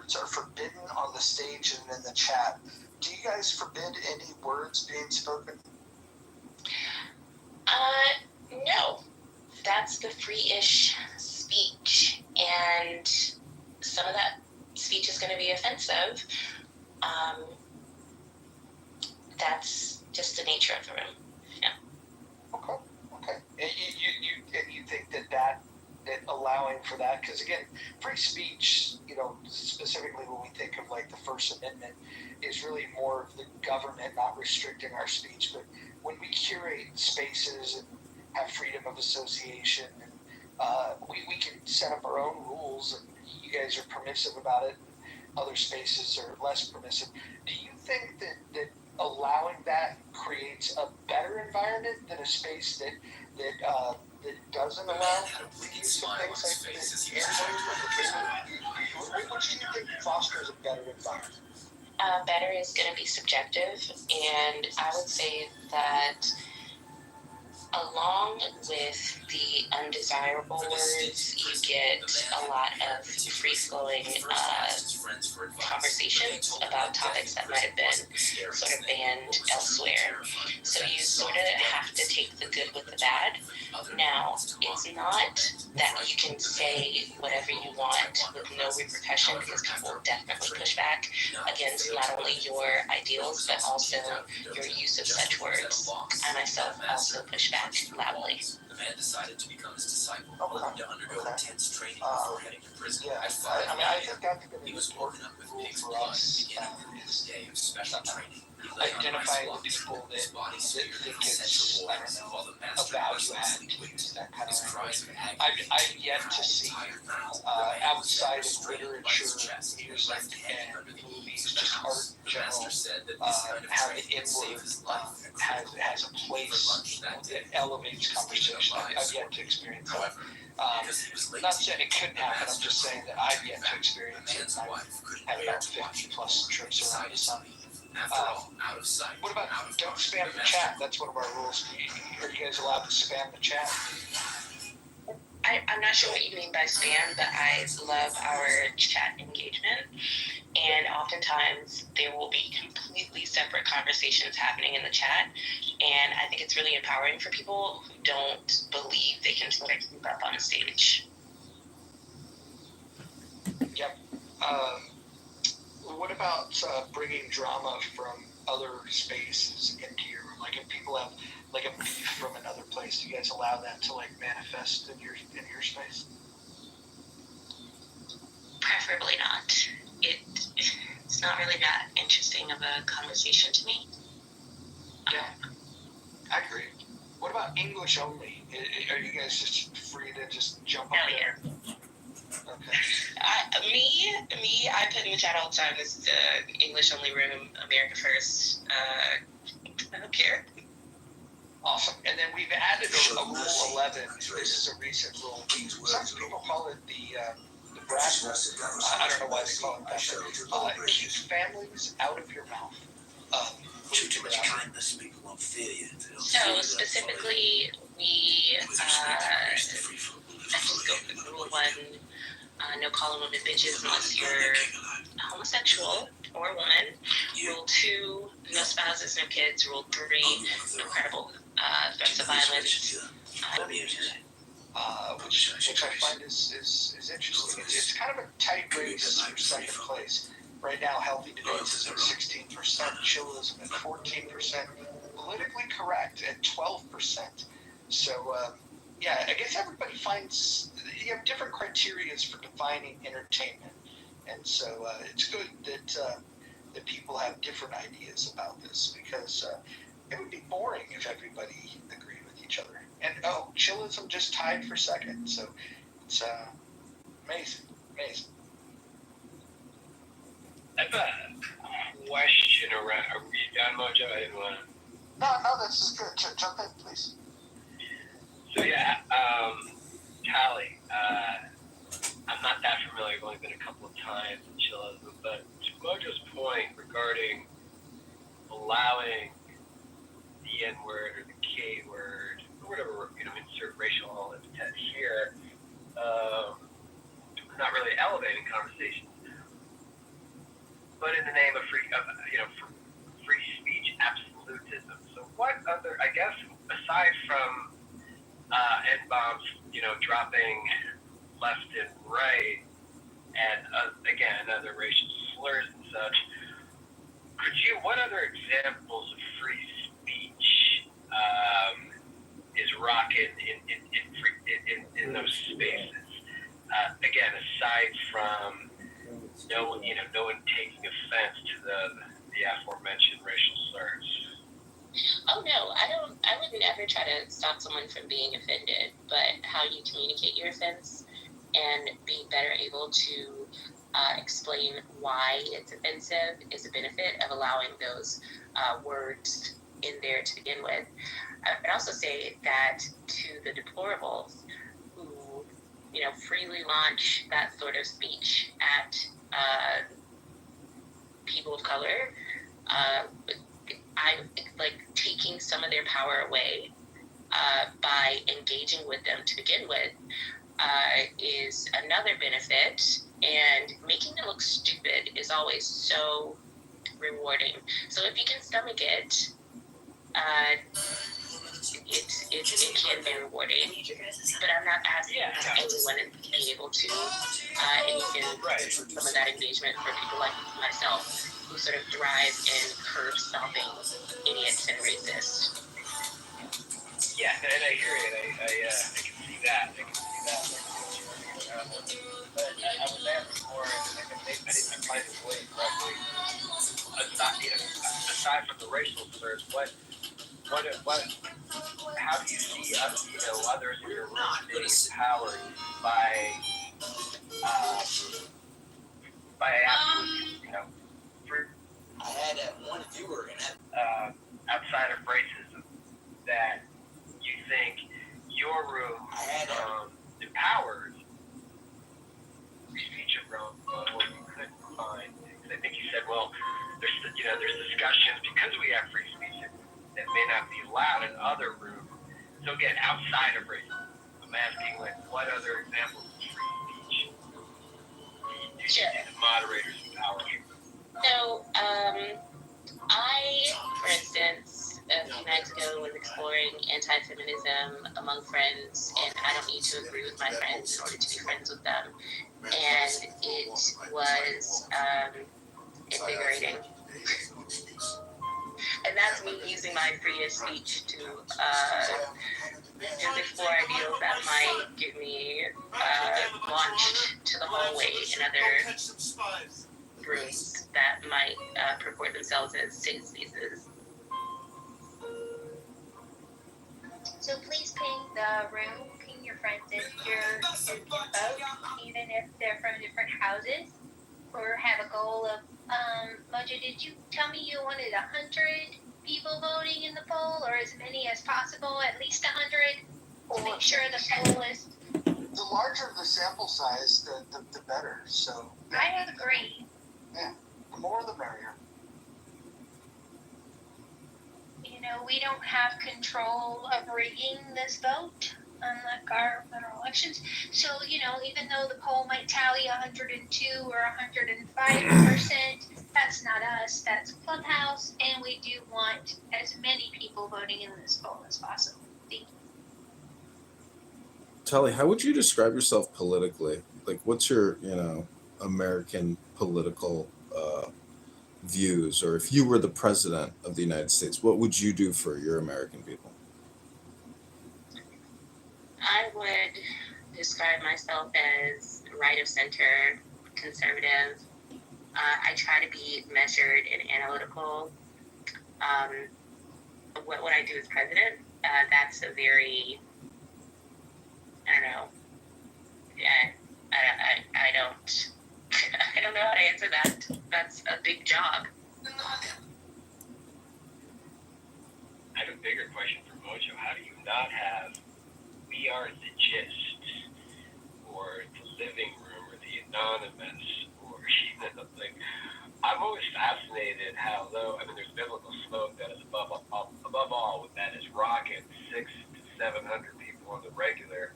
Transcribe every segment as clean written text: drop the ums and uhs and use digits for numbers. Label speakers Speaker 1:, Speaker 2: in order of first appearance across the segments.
Speaker 1: words are forbidden on the stage and in the chat. Do you guys forbid any words being spoken?
Speaker 2: No. That's the free-ish speech, and some of that speech is going to be offensive. That's just the nature of the room. Yeah.
Speaker 1: Okay. And you think that allowing for that, because again, free speech, specifically when we think of like the First Amendment, is really more of the government not restricting our speech. But when we curate spaces and have freedom of association, and we can set up our own rules, and you guys are permissive about it, and other spaces are less permissive. Do you think that allowing that creates a better environment than a space that doesn't allow the use of things like which do you think fosters a better environment?
Speaker 2: Better is going to be subjective, and I would say that along with the undesirable words, you get a lot of free-flowing conversations about topics that might have been sort of banned elsewhere. So you sort of have to take the good with the bad. Now, it's not that you can say whatever you want with no repercussion, because people will definitely push back against not only your ideals, but also your use of such words. I myself also push back loudly.
Speaker 3: The man decided to become his disciple, willing to undergo intense training before heading to prison.
Speaker 1: Yeah, I think that's going to be important with pigs for us.
Speaker 3: His day of special training.
Speaker 1: Identifying the people that think it's, I don't know, a value add to use that kind of language. I've yet to see outside of literature, music, and movies, just art in general, how the N-word has a place that elevates conversation. I've yet to experience that. Not saying it couldn't happen, I'm just saying that I've yet to experience it. I've had about 50 plus trips around the sun. What about don't spam the chat? That's one of our rules. Are you guys allowed to spam the chat?
Speaker 2: I'm not sure what you mean by spam, but I love our chat engagement. And oftentimes there will be completely separate conversations happening in the chat. And I think it's really empowering for people who don't believe they can sort of keep up on stage.
Speaker 1: Yep. What about bringing drama from other spaces into your room? Like if people have like a beef from another place, do you guys allow that to like manifest in your space?
Speaker 2: Preferably not. It's not really that interesting of a conversation to me.
Speaker 1: Yeah, I agree. What about English only? Are you guys just free to just jump up there?
Speaker 2: Yeah.
Speaker 1: Okay.
Speaker 2: Me, I put in the chat all the time. This is the English only room, America first. I don't care.
Speaker 1: Awesome. And then we've added a rule 11. This is a recent rule. Some people call it the Brad rule. I don't know why they call it that. Keep families out of your mouth.
Speaker 3: Too much kindness, people won't fear you.
Speaker 2: So specifically, we I just go with rule 1. No calling women bitches unless you're homosexual, or 1. Rule 2, no spouses, no kids. Rule 3, no credible threats of violence.
Speaker 1: Which I find is interesting. It's kind of a tight race for second place. Right now, healthy debates is at 16%, chillism at 14%, politically correct at 12%. So, yeah, I guess everybody finds you have different criteria for defining entertainment, and so it's good that people have different ideas about this, because it would be boring if everybody agreed with each other. And chillism just tied for second, so it's amazing.
Speaker 4: I have a question around. Are we done, Mojo? I didn't want to.
Speaker 1: No, this is good. Jump in, please.
Speaker 4: So yeah, Tally. I'm not that familiar. I've only been a couple of times in chillism, but to Mojo's point regarding allowing the N-word or the K-word or whatever, insert racial epithet here, not really elevating conversations. but in the name of free speech absolutism. So what other, I guess, aside from N bombs, dropping left and right, and again, other racial slurs and such, what other examples of free speech is rocking in those spaces? Again, aside from no one taking offense to the aforementioned racial slurs.
Speaker 2: Oh no, I wouldn't ever try to stop someone from being offended, but how you communicate your offense and be better able to explain why it's offensive is a benefit of allowing those words in there to begin with. I would also say that to the deplorables who, freely launch that sort of speech at people of color, I'm like taking some of their power away by engaging with them to begin with is another benefit, and making them look stupid is always so rewarding. So if you can stomach it, it can be rewarding, but I'm not asking anyone to be able to, and you can some of that engagement for people like myself who sort of thrive in curb stomping idiots and racists.
Speaker 4: Yeah, and I hear it. I can see that. But I was asked before, and I didn't find it way correctly. Aside from the racial slurs, how do you see others in your room being empowered by absolute,
Speaker 3: I had one viewer in that.
Speaker 4: outside of racism that you think your room empowers free speech around what you couldn't find? Because I think you said, well, there's discussions because we have free speech that may not be allowed in other rooms. So again, outside of racism, I'm asking what other examples of free speech do you see the moderators empower?
Speaker 2: So, for instance, a few nights ago was exploring anti-feminism among friends, and I don't need to agree with my friends in order to be friends with them. And it was invigorating. And that's me using my freedom of speech to just explore ideals that might get me launched to the hallway in other rooms that might purport themselves as safe spaces.
Speaker 5: So please ping the room, ping your friends if you're both, even if they're from different houses, or have a goal of, Mojo, did you tell me you wanted 100 people voting in the poll, or as many as possible, at least 100, to make sure the poll is...
Speaker 1: The larger the sample size, the better, so...
Speaker 5: I agree.
Speaker 1: Yeah, the more the merrier.
Speaker 5: We don't have control of rigging this vote, unlike our federal elections. So, even though the poll might tally 102 or 105%, that's not us, that's Clubhouse, and we do want as many people voting in this poll as possible. Thank you.
Speaker 6: Tali, how would you describe yourself politically? Like, what's your, American political views? Or if you were the president of the United States, what would you do for your American people?
Speaker 2: I would describe myself as right of center, conservative. I try to be measured and analytical. What would I do as president? That's a very, I don't know. Yeah, I don't. I don't know how to answer that. That's a big job.
Speaker 4: I have a bigger question for Mojo. How do you not have We Are the Gist, or the Living Room, or the Anonymous, or like? I'm always fascinated how, though, there's biblical smoke that is above all, that is rocking 600 to 700 people on the regular.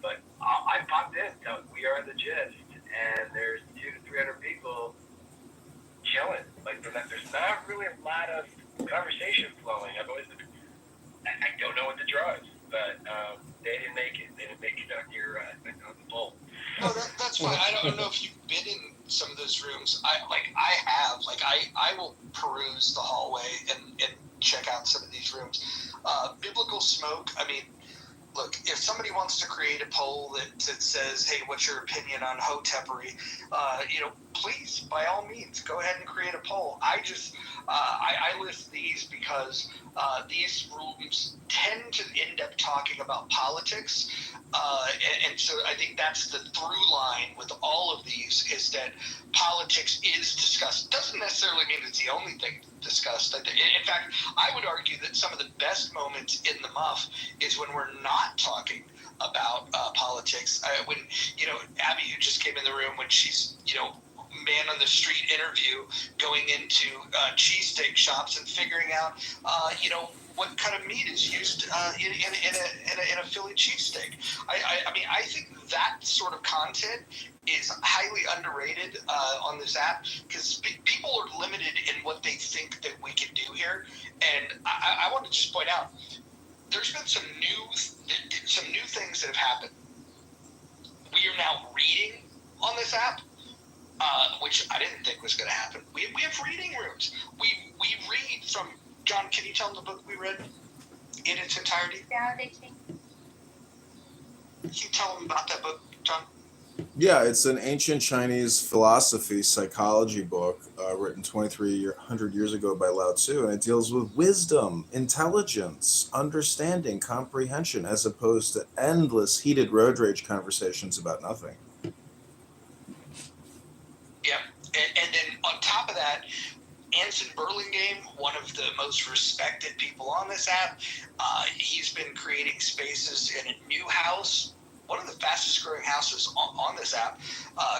Speaker 4: But I popped in to We Are the Gist, and there's 200 to 300 people chilling. conversation flowing. I don't know what the draw is, but they didn't make it. They didn't make it on your on the poll.
Speaker 1: No, that's fine. I don't know if you've been in some of those rooms. I have. I will peruse the hallway and check out some of these rooms. Biblical Smoke. I mean, look, if somebody wants to create a poll that says, "Hey, what's your opinion on Hotepery?" Please, by all means, go ahead and create a poll. I list these because these rooms tend to end up talking about politics, and so I think that's the through line with all of these is that politics is discussed. Doesn't necessarily mean it's the only thing discussed. In fact, I would argue that some of the best moments in the Muff is when we're not talking about politics. When Abby, who just came in the room, when she's man on the street interview, going into cheesesteak shops and figuring out what kind of meat is used in a Philly cheesesteak. I mean, I think that sort of content is highly underrated on this app because people are limited in what they think that we can do here. And I want to just point out, there's been some new things that have happened. We are now reading on this app, which I didn't think was going to happen. We have reading rooms. We read from John. Can you tell them the book we read in its entirety?
Speaker 5: Can
Speaker 1: you tell them about that book, John?
Speaker 6: Yeah, it's an ancient Chinese philosophy psychology book written 2,300 years ago by Lao Tzu, and it deals with wisdom, intelligence, understanding, comprehension, as opposed to endless heated road rage conversations about nothing.
Speaker 1: Yeah, and then on top of that, Anson Burlingame, one of the most respected people on this app, he's been creating spaces in a new house, one of the fastest growing houses on this app,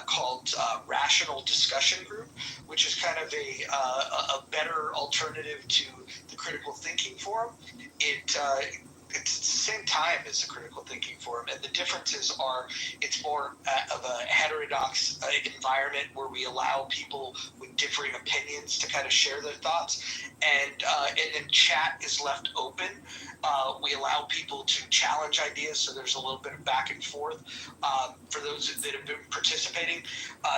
Speaker 1: called Rational Discussion Group, which is kind of a better alternative to the Critical Thinking Forum. It's at the same time as the Critical Thinking Forum, and the differences are it's more of a heterodox environment where we allow people with differing opinions to kind of share their thoughts, and then chat is left open. We allow people to challenge ideas, so there's a little bit of back and forth for those that have been participating.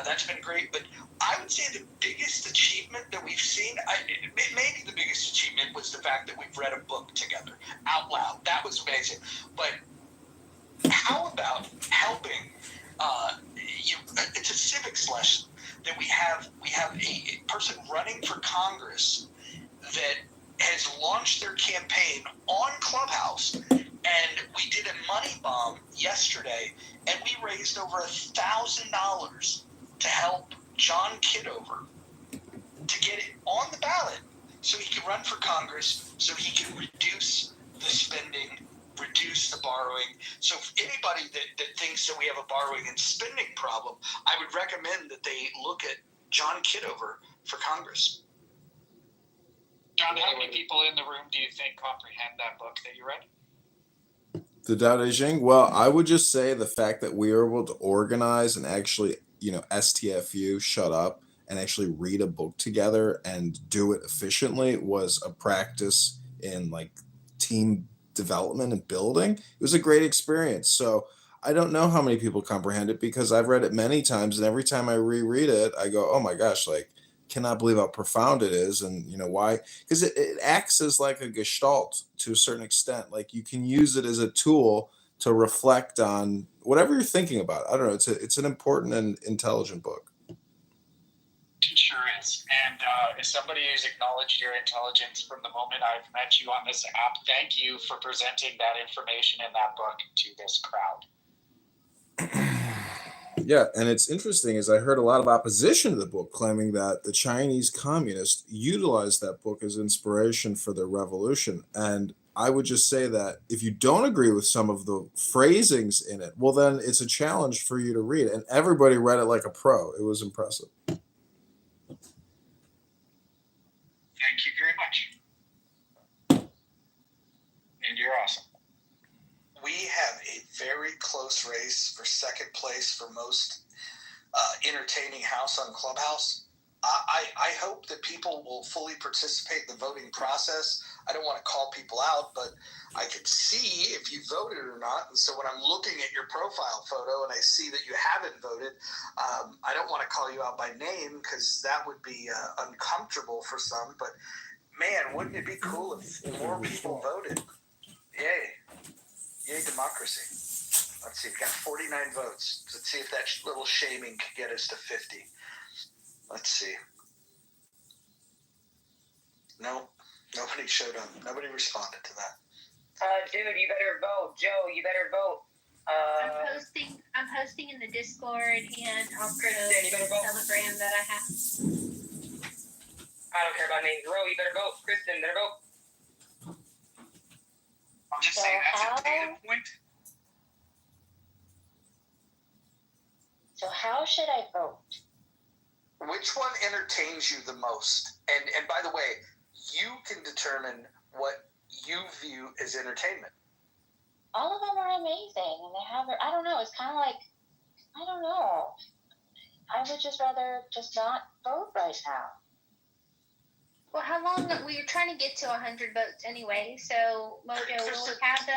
Speaker 1: That's been great, but I would say the biggest achievement that we've seen, maybe the biggest achievement, was the fact that we've read a book together out loud. That was amazing. But how about helping? It's a civics lesson that we have a person running for Congress that has launched their campaign on Clubhouse, and we did a money bomb yesterday, and we raised over $1,000 to help John Kitover to get it on the ballot so he can run for Congress, so he can reduce the spending, reduce the borrowing. So if anybody that thinks that we have a borrowing and spending problem, I would recommend that they look at John Kitover for Congress.
Speaker 7: John, how many people in the room do you think comprehend that book that you read?
Speaker 6: The Tao Te Ching? Well, I would just say the fact that we were able to organize and actually, STFU, shut up, and actually read a book together and do it efficiently was a practice in team development and building. It was a great experience. So I don't know how many people comprehend it because I've read it many times, and every time I reread it, I go, oh my gosh, cannot believe how profound it is, and why, because it acts as like a gestalt to a certain extent. You can use it as a tool to reflect on whatever you're thinking about. I don't know, it's an important and intelligent book.
Speaker 7: It sure is. And as somebody who's acknowledged your intelligence from the moment I've met you on this app, thank you for presenting that information in that book to this crowd.
Speaker 6: Yeah, and it's interesting is I heard a lot of opposition to the book claiming that the Chinese communists utilized that book as inspiration for their revolution. And I would just say that if you don't agree with some of the phrasings in it, well, then it's a challenge for you to read it. And everybody read it like a pro. It was impressive.
Speaker 7: Thank you very much. And you're awesome.
Speaker 1: We have a very close race for second place for most entertaining house on Clubhouse. I hope that people will fully participate in the voting process. I don't want to call people out, but I can see if you voted or not. And so when I'm looking at your profile photo and I see that you haven't voted, I don't want to call you out by name because that would be uncomfortable for some. But man, wouldn't it be cool if more people voted? Yay. Yay, democracy. Let's see, we've got 49 votes. Let's see if that little shaming could get us to 50. Let's see. No, nobody showed up. Nobody responded to that.
Speaker 8: Dude, you better vote. Joe, you better vote.
Speaker 5: I'm posting in the Discord and also
Speaker 8: Kristen, you better vote.
Speaker 5: Telegram that I have.
Speaker 8: I don't care about names. Ro, you better vote. Kristen, better vote.
Speaker 7: I'll just say that's a data point.
Speaker 2: So how should I vote?
Speaker 1: Which one entertains you the most? And by the way, you can determine what you view as entertainment.
Speaker 2: All of them are amazing, and they have. I don't know. It's kind of like, I don't know. I would just rather just not vote right now.
Speaker 5: Well, how long? We were trying to get to 100 votes anyway. So Mojo, will we have the?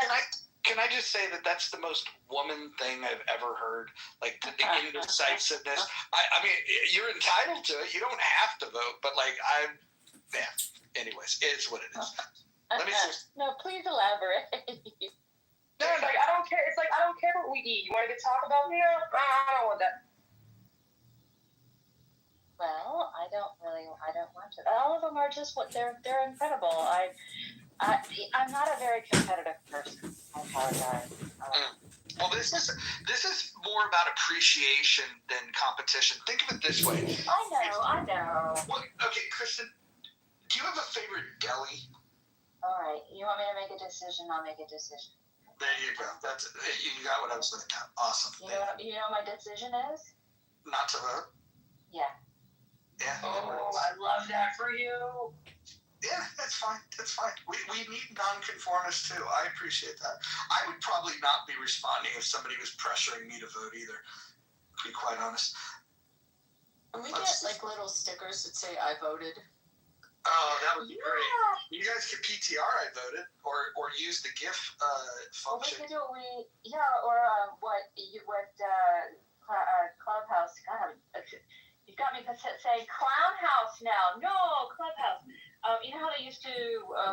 Speaker 1: Can I just say that that's the most woman thing I've ever heard? Like the indecisiveness. I mean, you're entitled to it. You don't have to vote, but like anyways, it's what it is. Let me see.
Speaker 2: No, please elaborate.
Speaker 8: No, it's like, I don't care. It's like, I don't care what we eat. You want to talk about me? I don't want that.
Speaker 2: Well, I don't want to. All of them are just they're incredible. I'm not a very competitive person. I apologize.
Speaker 1: Well, this is more about appreciation than competition. Think of it this way.
Speaker 2: I know.
Speaker 1: Well, okay, Kristen, do you have a favorite deli?
Speaker 2: All right. You want me to make a decision? I'll make a decision.
Speaker 1: There you go. You got what I was looking at. Awesome.
Speaker 2: You know what my decision is?
Speaker 1: Not to vote?
Speaker 2: Yeah.
Speaker 1: Yeah.
Speaker 8: Oh, I love that for you.
Speaker 1: Yeah, that's fine. That's fine. We need nonconformists too. I appreciate that. I would probably not be responding if somebody was pressuring me to vote either, to be quite honest.
Speaker 9: Can we get like little stickers that say I voted?
Speaker 1: Oh, that would be great. You guys can PTR I voted or use the GIF function.
Speaker 2: Well, we could do Clubhouse. God, you've got me saying Clown House now. No, Clubhouse. You know how they used to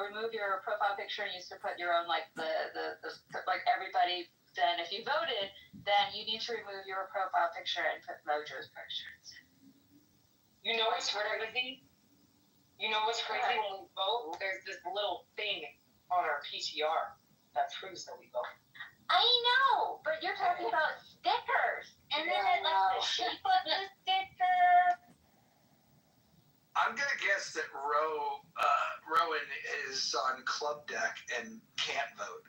Speaker 2: remove your profile picture and used to put your own like the like everybody. Then if you voted, then you need to remove your profile picture and put Mojo's picture.
Speaker 8: You know what's crazy? You know what's crazy when we vote? There's this little thing on our PTR that proves that we vote.
Speaker 2: I know, but you're talking about stickers, and then it lets she put the sticker.
Speaker 1: I'm gonna guess that Rowan is on Club Deck and can't vote.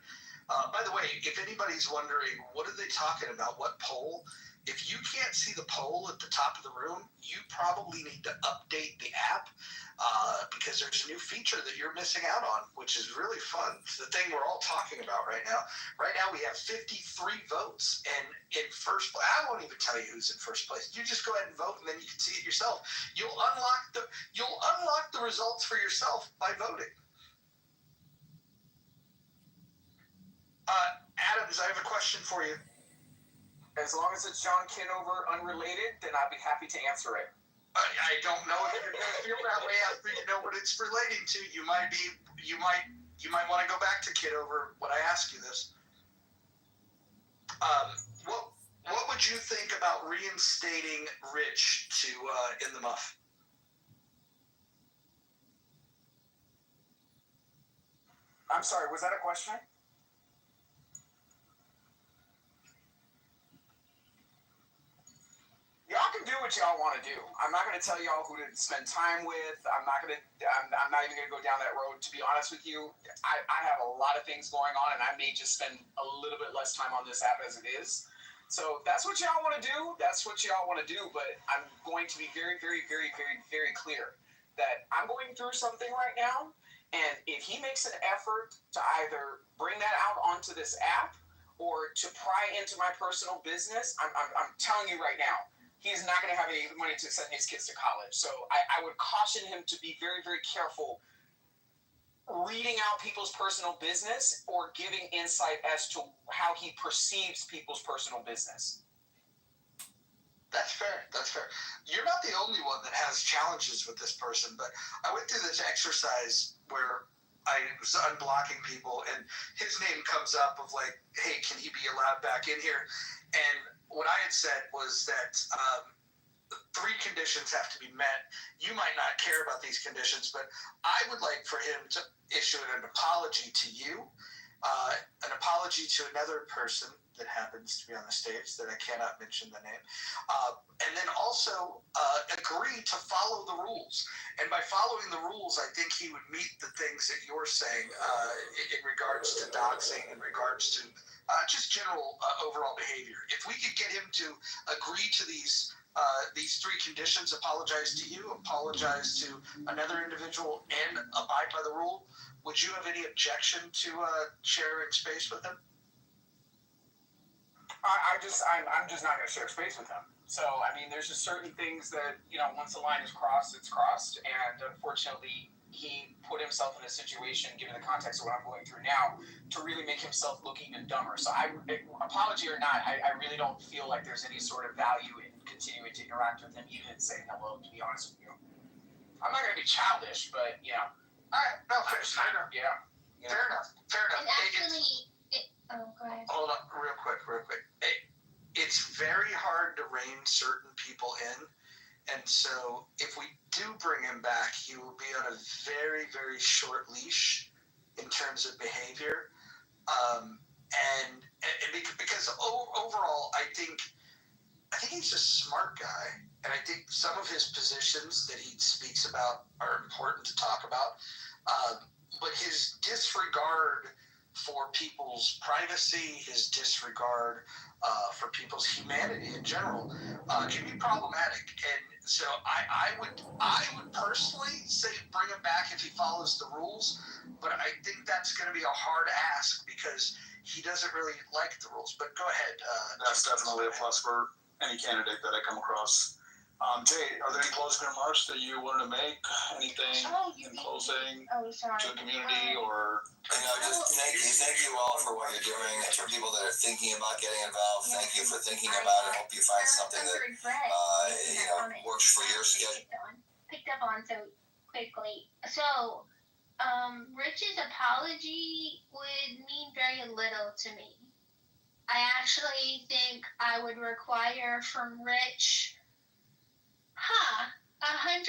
Speaker 1: By the way, if anybody's wondering, what are they talking about? What poll? If you can't see the poll at the top of the room, you probably need to update the app because there's a new feature that you're missing out on, which is really fun. It's the thing we're all talking about right now. Right now we have 53 votes, and in first place, I won't even tell you who's in first place. You just go ahead and vote, and then you can see it yourself. You'll unlock the results for yourself by voting. Adams, I have a question for you.
Speaker 10: As long as it's John Kitover unrelated, then I'd be happy to answer it.
Speaker 1: I don't know if you're going to feel that way after you know what it's relating to. You might want to go back to Kitover when I ask you this. What would you think about reinstating Rich to In the Muff?
Speaker 10: I'm sorry, was that a question? Y'all can do what y'all want to do. I'm not going to tell y'all who to spend time with. I'm not even going to go down that road. To be honest with you, I have a lot of things going on, and I may just spend a little bit less time on this app as it is. So that's what y'all want to do. That's what y'all want to do. But I'm going to be very, very, very, very, very clear that I'm going through something right now. And if he makes an effort to either bring that out onto this app or to pry into my personal business, I'm telling you right now, he's not going to have any money to send his kids to college. So I would caution him to be very, very careful reading out people's personal business or giving insight as to how he perceives people's personal business.
Speaker 11: That's fair. That's fair. You're not the only one that has challenges with this person, but I went through this exercise where I was unblocking people, and his name comes up of like, hey, can he be allowed back in here? And what I had said was that 3 conditions have to be met. You might not care about these conditions, but I would like for him to issue an apology to you, an apology to another person that happens to be on the stage that I cannot mention the name, and then also agree to follow the rules. And by following the rules, I think he would meet the things that you're saying in regards to doxing, in regards to just general overall behavior. If we could get him to agree to these 3 conditions, apologize to you, apologize to another individual, and abide by the rule, would you have any objection to sharing space with him?
Speaker 10: I'm just not going to share space with him. So, I mean, there's just certain things that, once the line is crossed, it's crossed. And unfortunately, he put himself in a situation, given the context of what I'm going through now, to really make himself look even dumber. So, apology or not, I really don't feel like there's any sort of value in continuing to interact with him, even saying hello, to be honest with you. I'm not going to be childish, but,
Speaker 11: All right, no, fair enough.
Speaker 10: Yeah.
Speaker 11: Fair enough.
Speaker 5: And actually, go ahead.
Speaker 11: Hold on, real quick. It's very hard to rein certain people in, and so if we do bring him back, he will be on a very, very short leash in terms of behavior, and because overall, I think he's a smart guy, and I think some of his positions that he speaks about are important to talk about, but his disregard for people's privacy, his disregard for people's humanity in general, can be problematic. And so I would personally say bring him back if he follows the rules, but I think that's going to be a hard ask because he doesn't really like the rules. But go ahead.
Speaker 12: That's definitely a plus for any candidate that I come across. Jay, are there any closing remarks that you wanted to make? Anything in closing to the community or?
Speaker 3: Just thank you all for what you're doing, and for people that are thinking about getting involved. Thank you for thinking about it. Hope you find something that works for your schedule.
Speaker 5: Picked up on so quickly. So, Rich's apology would mean very little to me. I actually think I would require from Rich $100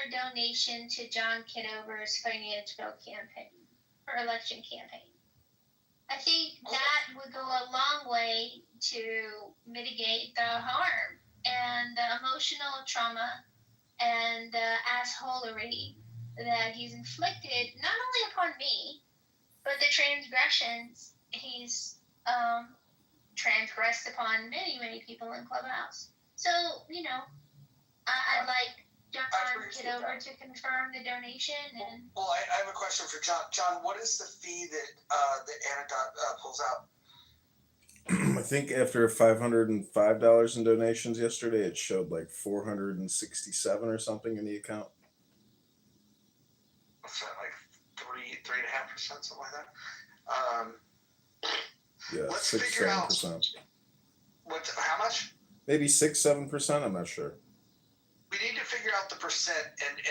Speaker 5: donation to John Kitover's financial campaign or election campaign. I think that would go a long way to mitigate the harm and the emotional trauma and the assholery that he's inflicted not only upon me, but the transgressions he's transgressed upon many, many people in Clubhouse. So, I'd like John Kitover to confirm the donation. And
Speaker 11: well, I have a question for John. John, what is the fee that Anadot pulls out?
Speaker 6: I think after $505 in donations yesterday, it showed like 467 or something in the account.
Speaker 11: What's that, like 3.5%, something like that?
Speaker 6: Yeah,
Speaker 11: let's
Speaker 6: 6-7%.
Speaker 11: How much?
Speaker 6: Maybe 6-7%. I'm not sure.
Speaker 11: We need to figure out the percent, and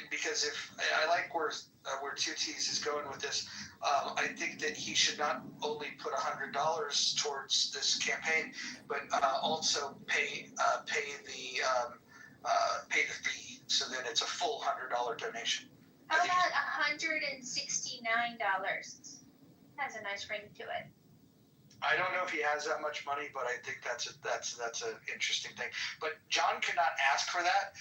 Speaker 11: because if I like where 2T's is going with this, I think that he should not only put $100 towards this campaign, but also pay the fee, so that it's a full $100 donation.
Speaker 5: How about $169? Has a nice ring to it.
Speaker 11: I don't know if he has that much money, but I think that's an interesting thing. But John cannot ask for that.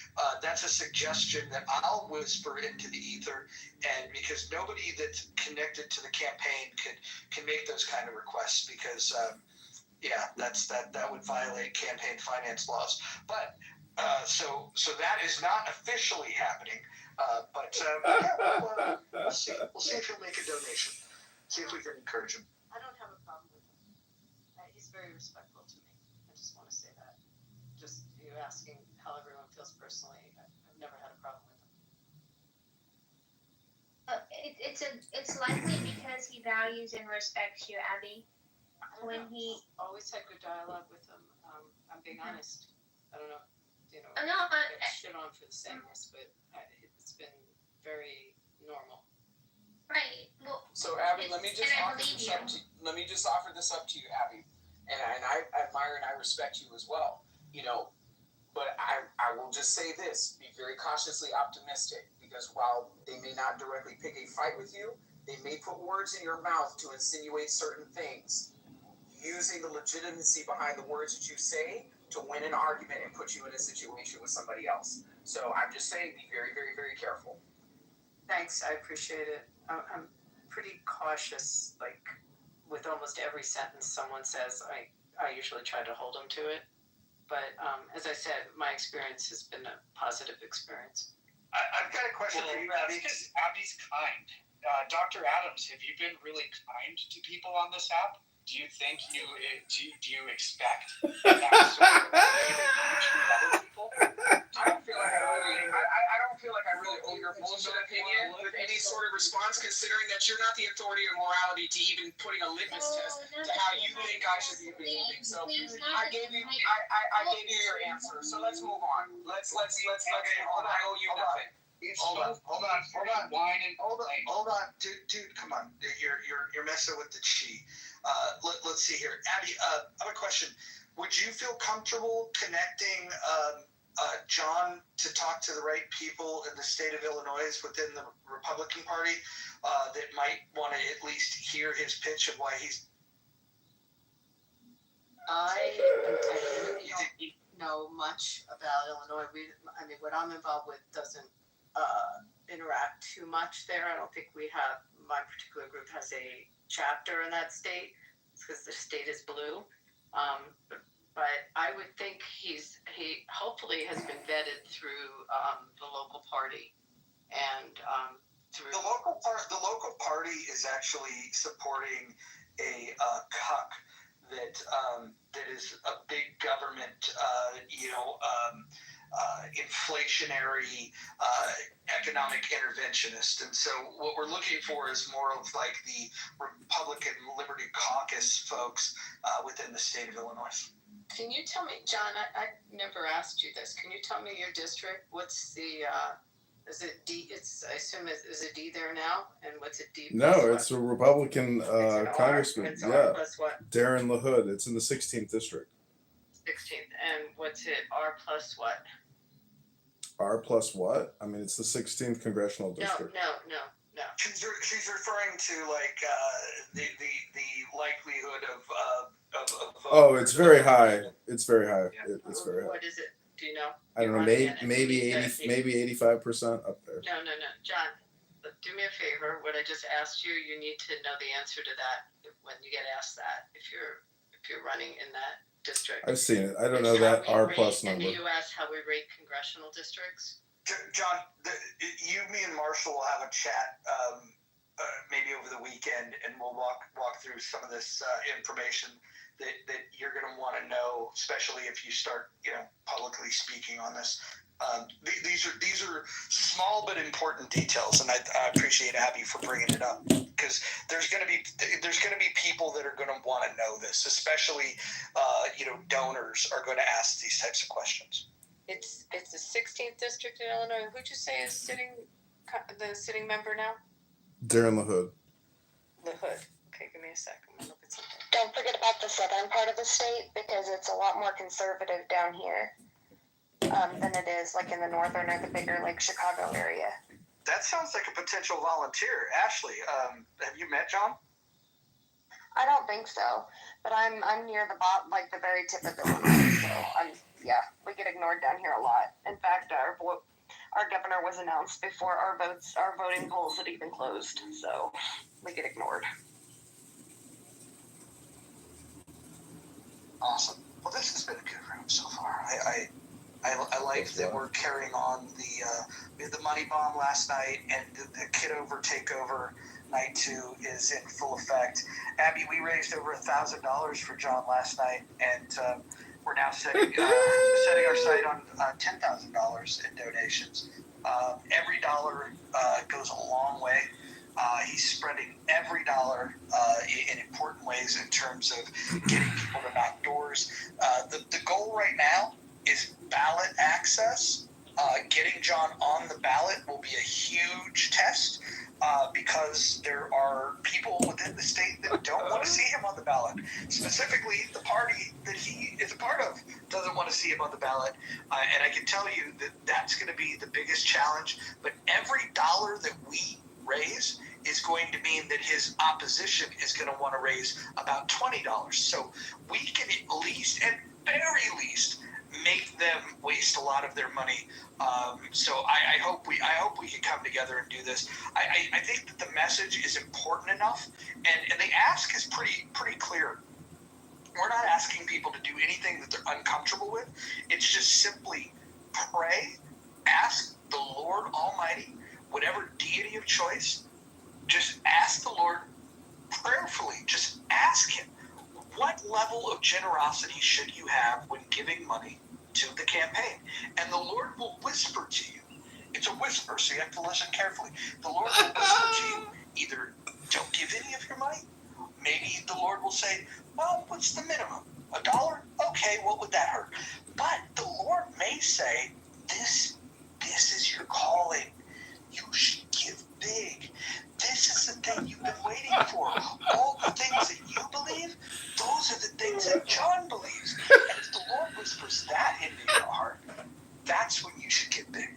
Speaker 11: That's a suggestion that I'll whisper into the ether, and because nobody that's connected to the campaign can make those kind of requests, because that would violate campaign finance laws. But so that is not officially happening. We'll see. We'll see if he'll make a donation. See if we can encourage him.
Speaker 9: I don't have a problem with him. He's very respectful to me. I just want to say that. Just, asking how everyone feels personally. I've never had a problem with them.
Speaker 5: It's likely because he values and respects you, Abby. When he
Speaker 9: always had good dialogue with him. I'm being honest. I don't know. You know,
Speaker 5: no,
Speaker 9: I get shit on for the sameness, but it's been very normal.
Speaker 5: Right. Well,
Speaker 10: so Abby, let me just offer this up to you, Abby, and I admire and I respect you as well. You know, but I will just say this: be very cautiously optimistic, because while they may not directly pick a fight with you, they may put words in your mouth to insinuate certain things, using the legitimacy behind the words that you say to win an argument and put you in a situation with somebody else. So I'm just saying, be very, very, very careful.
Speaker 9: Thanks, I appreciate it. I'm pretty cautious, like with almost every sentence someone says, I usually try to hold them to it. But as I said, my experience has been a positive experience.
Speaker 11: I've got a question for you, Abby.
Speaker 7: Because Abby's kind. Dr. Adams, have you been really kind to people on this app? Do you think do you expect that sort of way that you treat other people?
Speaker 10: I don't feel like I really owe your bullshit opinion with any sort of response, considering that you're not the authority or morality to even putting a litmus test to how you think I should be behaving. So I gave you your answer. So let's move on. Let's move on. I owe you nothing.
Speaker 11: Hold on. Dude, come on. You're messing with the chi. Let's see here. Abby, I have a question. Would you feel comfortable connecting John to talk to the right people in the state of Illinois within the Republican Party that might want to at least hear his pitch of why he's...
Speaker 9: I don't know much about Illinois. What I'm involved with doesn't interact too much there. I don't think my particular group has a chapter in that state because the state is blue. But I would think he hopefully has been vetted through the local party and through
Speaker 11: the local party is actually supporting a cuck that is a big government, inflationary economic interventionist. And so what we're looking for is more of like the Republican Liberty Caucus folks within the state of Illinois.
Speaker 9: Can you tell me, John, I never asked you this. Can you tell me your district? What's the, is it D? I assume is it D there now? And what's it D?
Speaker 6: No, it's a Republican congressman.
Speaker 9: It's
Speaker 6: yeah.
Speaker 9: R plus what?
Speaker 6: Darren LaHood. It's in the 16th district.
Speaker 9: 16th. And what's it? R plus what?
Speaker 6: R plus what? I mean, it's the 16th congressional district.
Speaker 9: No.
Speaker 11: She's referring to like the likelihood of
Speaker 6: oh, it's very high. It's very high. It's very high.
Speaker 9: What is it? Do you know?
Speaker 6: I don't know. Maybe 85% up there.
Speaker 9: No. John, do me a favor. What I just asked you, you need to know the answer to that when you get asked that. If you're running in that district.
Speaker 6: I've seen it. I don't know that R plus number.
Speaker 9: In the U.S., how we rate congressional districts.
Speaker 11: John, me and Marshall will have a chat maybe over the weekend, and we'll walk through some of this information that you're going to want to know, especially if you start, publicly speaking on this. These are small but important details, and I appreciate Abby for bringing it up, because there's going to be people that are going to want to know this, especially donors are going to ask these types of questions.
Speaker 9: It's the 16th district in Illinois. Who'd you say is the sitting member now?
Speaker 6: Darren LaHood.
Speaker 9: LaHood. Okay, give me a second. I'm gonna look at something.
Speaker 13: Don't forget about the southern part of the state, because it's a lot more conservative down here than it is like in the northern or the bigger like Chicago area.
Speaker 11: That sounds like a potential volunteer. Ashley, have you met John?
Speaker 13: I don't think so, but I'm near the bottom, like the very tip of Illinois. So we get ignored down here a lot. In fact, our governor was announced before our voting polls had even closed, so we get ignored.
Speaker 11: Awesome. Well, this has been a good room so far. I like that we're carrying on we had the money bomb last night, and the Kitover takeover night 2 is in full effect. Abby, we raised over $1,000 for John last night, and
Speaker 14: we're now setting our sight on $10,000 in donations. Every dollar goes a long way. He's spreading every dollar in important ways in terms of getting people to knock doors. The goal right now is ballot access. Getting John on the ballot will be a huge test because there are people within the state that don't want to see him on the ballot. Specifically, the party that he is a part of doesn't want to see him on the ballot. And I can tell you that that's going to be the biggest challenge. But every dollar that we raise is going to mean that his opposition is going to want to raise about $20. So we can at least, at very least, make them waste a lot of their money. So I hope we can come together and do this. I think that the message is important enough, and the ask is pretty clear. We're not asking people to do anything that they're uncomfortable with. It's just simply pray, ask the Lord Almighty, whatever deity of choice, just ask the Lord prayerfully. Just ask him, what level of generosity should you have when giving money to the campaign? And the Lord will whisper to you. It's a whisper, so you have to listen carefully. The Lord will whisper to you, either don't give any of your money. Maybe the Lord will say, well, what's the minimum? $1? Okay, what would that hurt? But the Lord may say, this is your calling. You should give big. This is the thing you've been waiting for. All the things that you believe, those are the things that John believes. And if the Lord whispers that into your heart, that's when you should get big.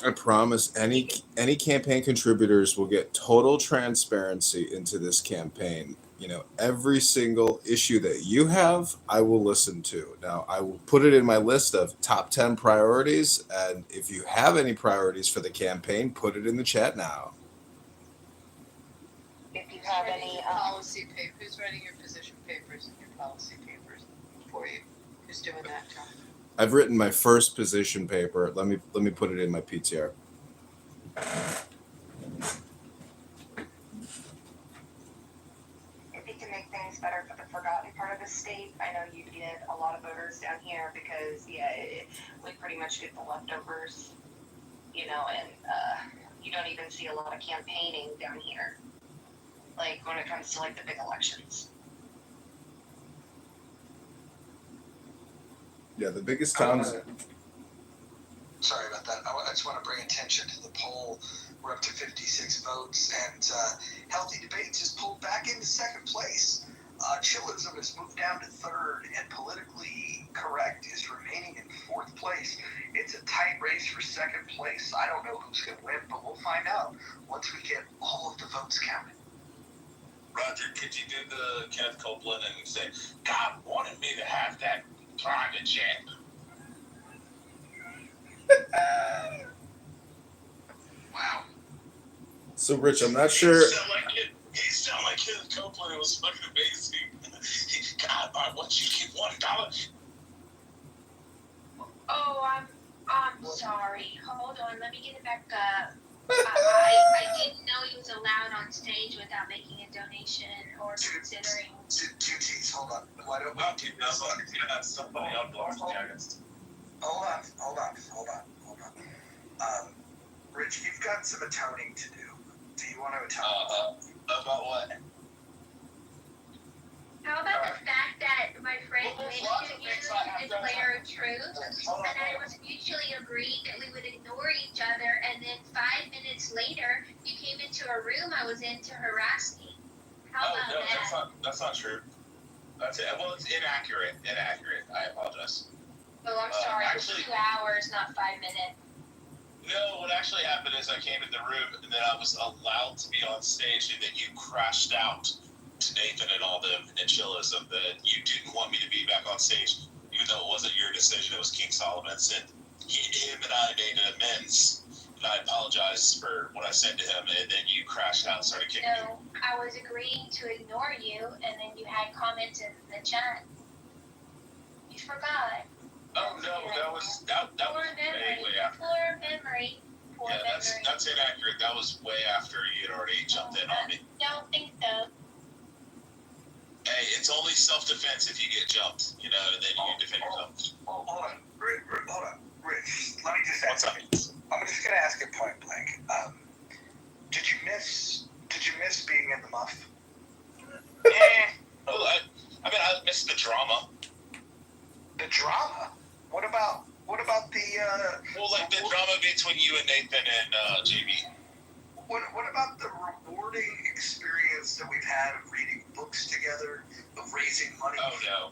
Speaker 6: I promise any campaign contributors will get total transparency into this campaign. You know, every single issue that you have, I will listen to. Now, I will put it in my list of top 10 priorities. And if you have any priorities for the campaign, put it in the chat now.
Speaker 13: If you have any
Speaker 9: policy papers, who's writing your position papers and your policy papers for you? Who's doing that, John?
Speaker 6: I've written my first position paper. Let me put it in my PTR.
Speaker 13: If you can make things better for the forgotten part of the state, I know you get a lot of voters down here because, we pretty much get the leftovers, you know, and you don't even see a lot of campaigning down here, like when it comes to like the big elections.
Speaker 6: Yeah, the biggest towns.
Speaker 3: Sorry about that. I just want to bring attention to the poll. We're up to 56 votes, and Healthy Debates is pulled back into second place. Chillism has moved down to third, and Politically Correct is remaining in fourth place. It's a tight race for second place. I don't know who's going to win, but we'll find out once we get all of the votes counted.
Speaker 15: Roger, could you do the Kenneth Copeland and say, God wanted me to have that private jet?
Speaker 3: Wow.
Speaker 6: So, Rich, I'm not sure.
Speaker 15: He sounded like Kenneth Copeland. It was fucking amazing. God, what you give $1?
Speaker 5: Oh, I'm sorry. Hold on, let me get it back up. I didn't know he was allowed on stage without making a donation or considering.
Speaker 3: Two T's, hold on. Why don't we do this?
Speaker 15: Somebody outdoors, jackets.
Speaker 3: Hold on. Rich, you've got some atoning to do. Do you want to atone?
Speaker 15: About what?
Speaker 5: How about the fact that my friend mentioned you as Layer of Truth, and I was mutually agreed that we would ignore each other, and then 5 minutes later, you came into a room I was in to harass me. How about that?
Speaker 15: That's not true. That's it. Well, it's inaccurate. I apologize.
Speaker 5: Oh, I'm sorry. Actually, 2 hours, not 5 minutes.
Speaker 15: No, what actually happened is I came in the room and then I was allowed to be on stage, and then you crashed out to Nathan and all them and Chillism that you didn't want me to be back on stage, even though it wasn't your decision. It was King Solomon's, and him and I made amends, and I apologize for what I said to him, and then you crashed out and started kicking me.
Speaker 5: No, I was agreeing to ignore you, and then you had comments in the chat. You forgot.
Speaker 15: Oh no, that was way after.
Speaker 5: Poor memory. before
Speaker 15: Yeah,
Speaker 5: then.
Speaker 15: that's inaccurate. That was way after you had already jumped in on me.
Speaker 5: Don't think so.
Speaker 15: Hey, it's only self-defense if you get jumped, you know, and then you defend yourself.
Speaker 3: Hold on, hold on, Rich. Let me just ask you. I'm just gonna ask it point blank. Did you miss being in the muff?
Speaker 15: Well, I mean, I missed the drama.
Speaker 3: The drama? What about the?
Speaker 15: Well, like the drama between you and Nathan and JB.
Speaker 3: What about the rewarding experience that we've had of reading books together, of raising money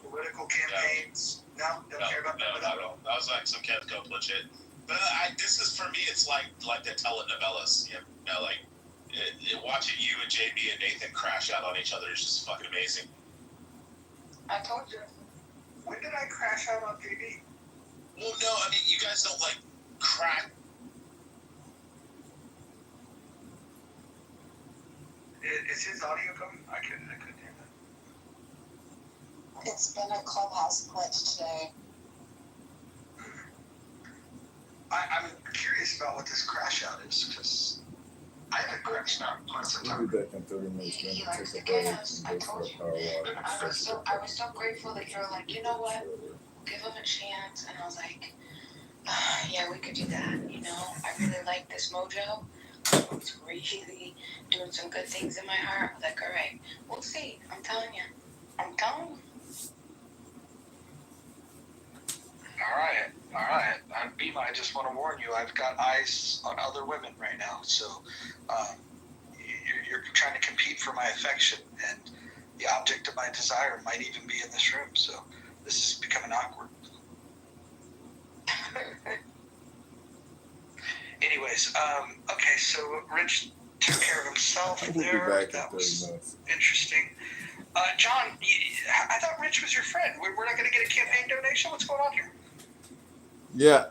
Speaker 3: for political campaigns? No, don't care about that.
Speaker 15: Not at all. That was like some Kenneth Copeland shit. But this is for me. It's like the telenovelas. You know, like watching you and JB and Nathan crash out on each other is just fucking amazing.
Speaker 9: I told you.
Speaker 3: When did I crash out on JB?
Speaker 15: Well, no, I mean, you guys don't like crack.
Speaker 3: Is his audio coming? I couldn't hear that.
Speaker 9: It's been a clubhouse glitch today.
Speaker 3: I'm curious about what this crash out is, because I haven't crashed out in quite some
Speaker 6: We'll
Speaker 3: time.
Speaker 6: be back in 30 minutes.
Speaker 9: He
Speaker 6: We're gonna
Speaker 9: likes the
Speaker 6: take a break
Speaker 9: chaos. I
Speaker 6: and go for
Speaker 9: told
Speaker 6: a
Speaker 9: you.
Speaker 6: power walk.
Speaker 9: I was so grateful that you were like, you know what? Give him a chance. And I was like, yeah, we could do that. You know, I really like this mojo. It's really doing some good things in my heart. I was like, all right, we'll see. I'm telling you. I'm telling you.
Speaker 3: All right. Bima, I just want to warn you, I've got eyes on other women right now, so you're trying to compete for my affection, and the object of my desire might even be in this room, so this is becoming awkward. Anyways, okay, so Rich took care of himself
Speaker 6: We'll be
Speaker 3: there.
Speaker 6: back in
Speaker 3: That
Speaker 6: 30
Speaker 3: was
Speaker 6: minutes.
Speaker 3: interesting. John, I thought Rich was your friend. We're not going to get a campaign donation? What's going on here?
Speaker 6: Yeah,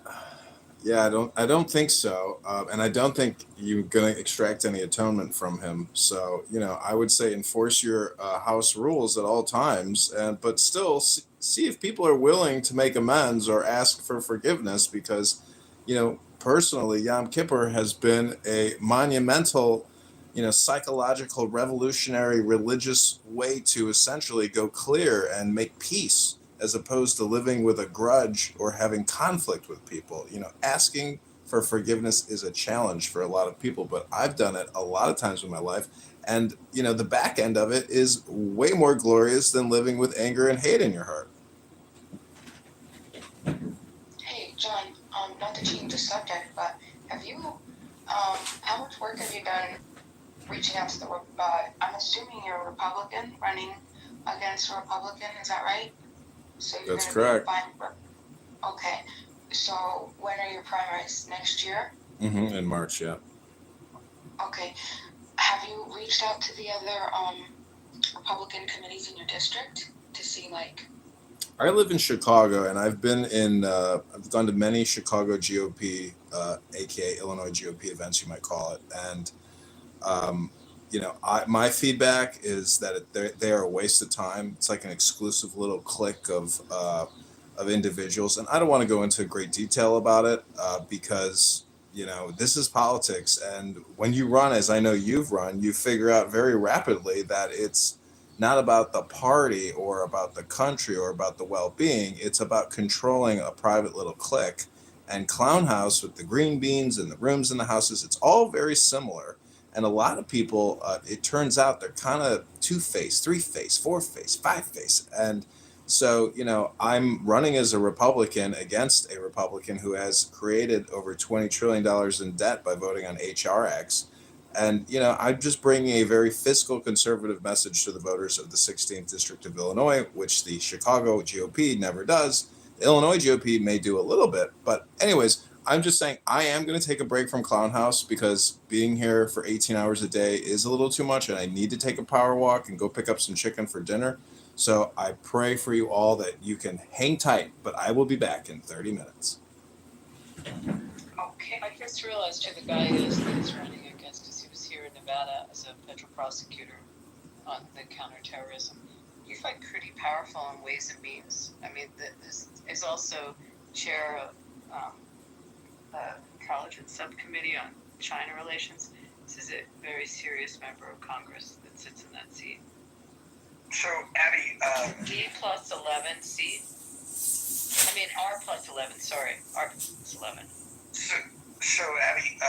Speaker 6: I don't think so, and I don't think you're gonna extract any atonement from him. So, you know, I would say enforce your house rules at all times, but still see if people are willing to make amends or ask for forgiveness, because, you know, personally, Yom Kippur has been a monumental, you know, psychological, revolutionary, religious way to essentially go clear and make peace, as opposed to living with a grudge or having conflict with people. You know, asking for forgiveness is a challenge for a lot of people, but I've done it a lot of times in my life. And, you know, the back end of it is way more glorious than living with anger and hate in your heart.
Speaker 9: Hey, John, not to change the subject, but have you, how much work have you done reaching out to the, I'm assuming you're a Republican running against a Republican, is that right? So you're
Speaker 6: That's
Speaker 9: gonna
Speaker 6: correct.
Speaker 9: Okay, so when are your primaries? Next year?
Speaker 6: In March, yeah.
Speaker 9: Okay, have you reached out to the other Republican committees in your district to see, like?
Speaker 6: I live in Chicago, and I've been I've gone to many Chicago GOP, aka Illinois GOP events, you might call it, and you know, my feedback is that they are a waste of time. It's like an exclusive little clique of individuals, and I don't want to go into great detail about it because, you know, this is politics, and when you run, as I know you've run, you figure out very rapidly that it's not about the party or about the country or about the well-being. It's about controlling a private little clique. And Clown House, with the green beans and the rooms in the houses, it's all very similar. And a lot of people, it turns out, they're kind of two-faced, three-faced, four-faced, five-faced. And so, you know, I'm running as a Republican against a Republican who has created over $20 trillion in debt by voting on HRX. And, you know, I'm just bringing a very fiscal conservative message to the voters of the 16th District of Illinois, which the Chicago GOP never does. The Illinois GOP may do a little bit. But anyways, I'm just saying I am going to take a break from Clown House because being here for 18 hours a day is a little too much, and I need to take a power walk and go pick up some chicken for dinner. So I pray for you all that you can hang tight, but I will be back in 30 minutes.
Speaker 9: Okay.
Speaker 16: I just realized who the guy is that he's running against, because he was here in Nevada as a federal prosecutor on the counterterrorism. He's like pretty powerful in Ways and Means. I mean, this is also chair of the Intelligence Subcommittee on China Relations. This is a very serious member of Congress that sits in that seat.
Speaker 14: So, Abby,
Speaker 16: D plus 11 seat. I mean, R plus 11, sorry. R plus 11.
Speaker 14: So Abby,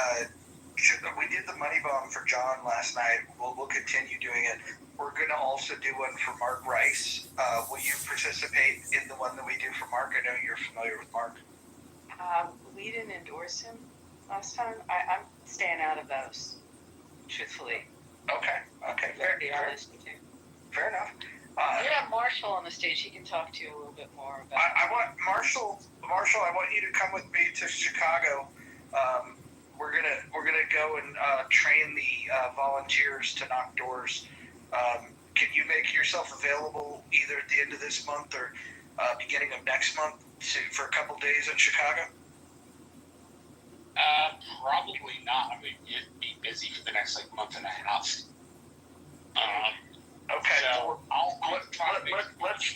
Speaker 14: we did the money bomb for John last night. We'll continue doing it. We're going to also do one for Mark Rice. Will you participate in the one that we do for Mark? I know you're familiar with Mark.
Speaker 16: We didn't endorse him last time. I'm staying out of those, truthfully.
Speaker 14: Okay.
Speaker 16: To be honest with you.
Speaker 14: Fair enough.
Speaker 16: You have Marshall on the stage. He can talk to you a little bit more about.
Speaker 14: I want Marshall. I want you to come with me to Chicago. We're gonna go and train the volunteers to knock doors. Can you make yourself available either at the end of this month or beginning of next month for a couple days in Chicago?
Speaker 7: Probably not. I mean, you'd be busy for the next month and a half.
Speaker 14: Okay.
Speaker 7: So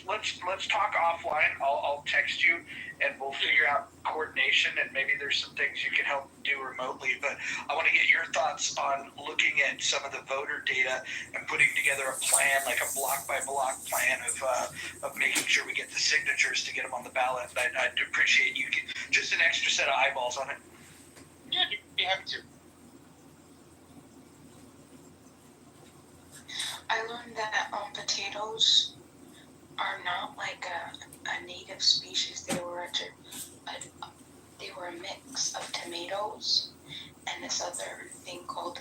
Speaker 14: let's talk offline. I'll text you and we'll figure out coordination, and maybe there's some things you can help do remotely. But I want to get your thoughts on looking at some of the voter data and putting together a plan, like a block by block plan of making sure we get the signatures to get them on the ballot. I'd appreciate you just an extra set of eyeballs on it.
Speaker 7: Yeah, you'd be happy to.
Speaker 2: I learned that potatoes are not like a native species. They were a mix of tomatoes and this other thing called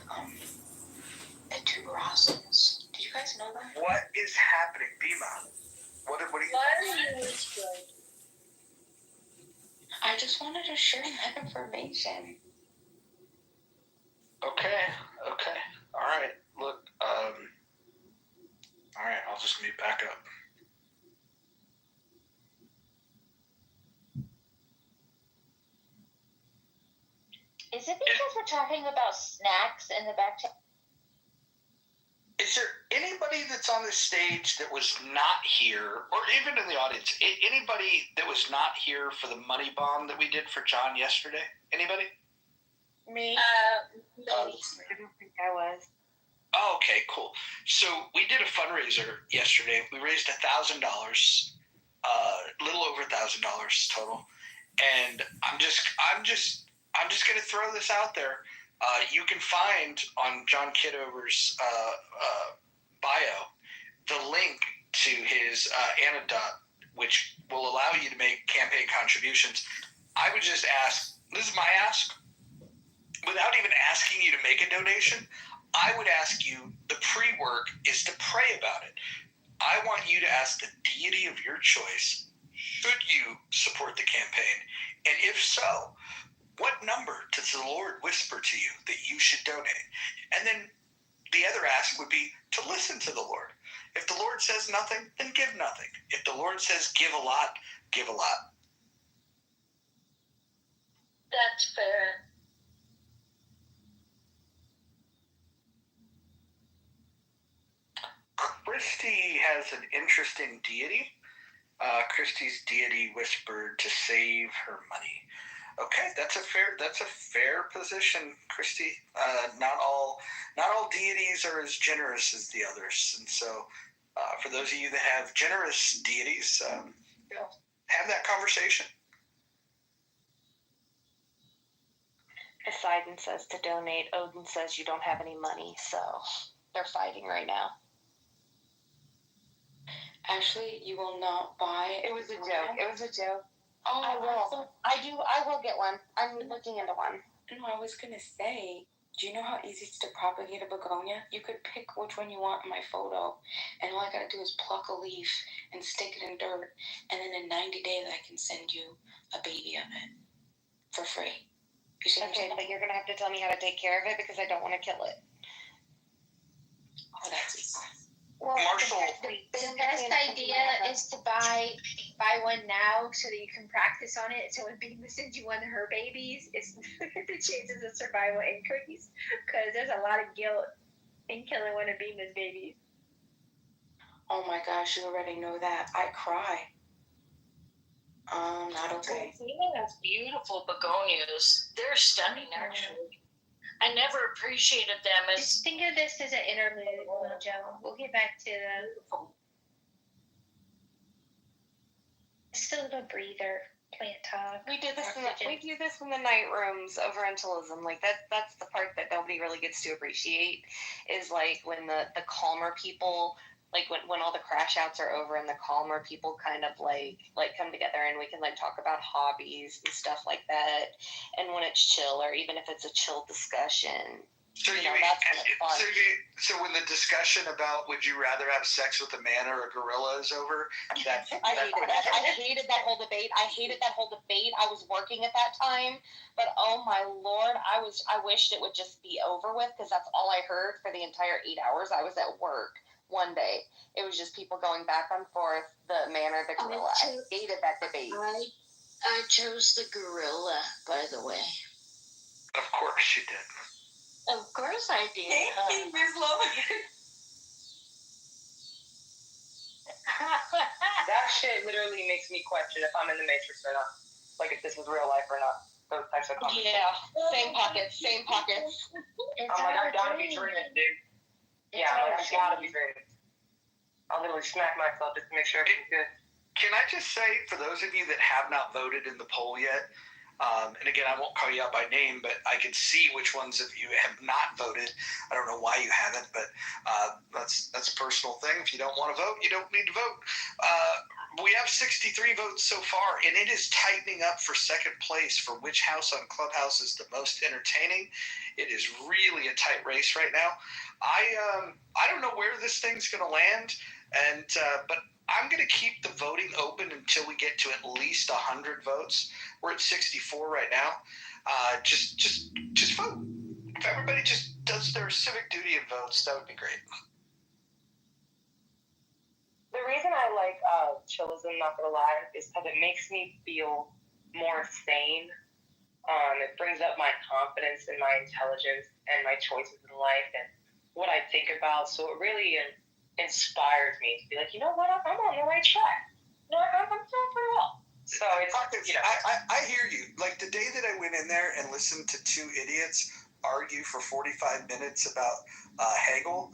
Speaker 2: tuberosins. Did you guys know that?
Speaker 14: What is happening, Bima? What are you?
Speaker 5: Why are you whispering?
Speaker 2: I just wanted to share that information.
Speaker 14: Okay. All right. Look. All right. I'll just mute back up.
Speaker 5: Is it because we're talking about snacks in the back?
Speaker 14: Is there anybody that's on the stage that was not here, or even in the audience, anybody that was not here for the money bomb that we did for John yesterday? Anybody?
Speaker 5: Me?
Speaker 2: I don't think I was.
Speaker 14: Oh, okay, cool. So we did a fundraiser yesterday. We raised $1,000, a little over $1,000 total. And I'm just going to throw this out there. You can find on John Kitover's bio the link to his antidote, which will allow you to make campaign contributions. I would just ask, this is my ask, without even asking you to make a donation, I would ask you, the pre-work is to pray about it. I want you to ask the deity of your choice, should you support the campaign? And if so, what number does the Lord whisper to you that you should donate? And then the other ask would be to listen to the Lord. If the Lord says nothing, then give nothing. If the Lord says give a lot, give a lot.
Speaker 5: That's fair.
Speaker 14: Christy has an interesting deity. Christy's deity whispered to save her money. Okay, that's a fair position, Christy. Not all deities are as generous as the others, and so for those of you that have generous deities, have that conversation.
Speaker 13: Poseidon says to donate. Odin says you don't have any money, so they're fighting right now.
Speaker 2: Ashley, you will not buy.
Speaker 13: It was a joke. It was a joke.
Speaker 2: Oh,
Speaker 13: I will. I will get one. I'm looking into one.
Speaker 2: No, I was gonna say, do you know how easy it's to propagate a begonia? You could pick which one you want in my photo, and all I gotta do is pluck a leaf and stick it in dirt, and then in 90 days I can send you a baby of it for free. You see
Speaker 13: Okay, but you're gonna have to tell me how to take care of it because I don't want to kill it.
Speaker 2: Oh, that's easy.
Speaker 5: Well,
Speaker 14: Marshall.
Speaker 5: The best idea is to buy one now so that you can practice on it. So when Bima sends you one of her babies, the chances of survival increase because there's a lot of guilt in killing one of Bima's babies.
Speaker 2: Oh my gosh, you already know that. I cry. Not okay.
Speaker 16: That's beautiful begonias. They're stunning, actually. I never appreciated them as.
Speaker 5: Just think of this as an interlude, Mojo. We'll get back to the. Just a little breather. Plant talk.
Speaker 13: We do this in the night rooms over in Toulouse. Like that's the part that nobody really gets to appreciate is like when the calmer people, like when all the crash outs are over and the calmer people kind of like come together and we can like talk about hobbies and stuff like that. And when it's chill, or even if it's a chill discussion,
Speaker 11: So
Speaker 13: you know, that's when it's fun.
Speaker 11: So when the discussion about would you rather have sex with a man or a gorilla is over,
Speaker 13: I hated that whole debate. I was working at that time, but oh my lord, I wished it would just be over with because that's all I heard for the entire 8 hours I was at work. One day, it was just people going back and forth, the man or the gorilla. I hated that debate.
Speaker 2: I chose the gorilla, by the way.
Speaker 11: Of course you did.
Speaker 2: Of course I did.
Speaker 13: Thank you, Ms. Logan.
Speaker 8: That shit literally makes me question if I'm in the Matrix or not. Like if this is real life or not. Those types of comments.
Speaker 13: Yeah, same pockets.
Speaker 8: I'm like, I gotta be dreaming, dude. Yeah, I'm like, I gotta be dreaming. I'll literally smack myself just to make sure everything's good.
Speaker 11: Can I just say, for those of you that have not voted in the poll yet, and again, I won't call you out by name, but I can see which ones of you have not voted. I don't know why you haven't, but that's a personal thing. If you don't want to vote, you don't need to vote. We have 63 votes so far, and it is tightening up for second place for which house on Clubhouse is the most entertaining. It is really a tight race right now. I don't know where this thing's going to land, and but I'm going to keep the voting open until we get to at least 100 votes. We're at 64 right now. Just vote. If everybody just does their civic duty and votes, that would be great.
Speaker 8: The reason I like chillism, not gonna lie, is because it makes me feel more sane. It brings up my confidence in my intelligence and my choices in life and what I think about. So it really inspires me to be like, you know what, I'm on the right track. No, I'm doing pretty well. So it's, you know.
Speaker 11: I hear you. Like the day that I went in there and listened to two idiots argue for 45 minutes about Hegel,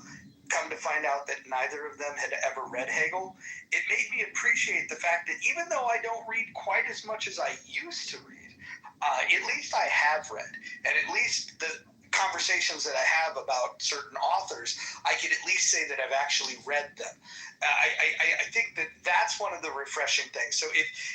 Speaker 11: come to find out that neither of them had ever read Hegel, it made me appreciate the fact that even though I don't read quite as much as I used to read, at least I have read. And at least the conversations that I have about certain authors, I can at least say that I've actually read them. I think that that's one of the refreshing things. So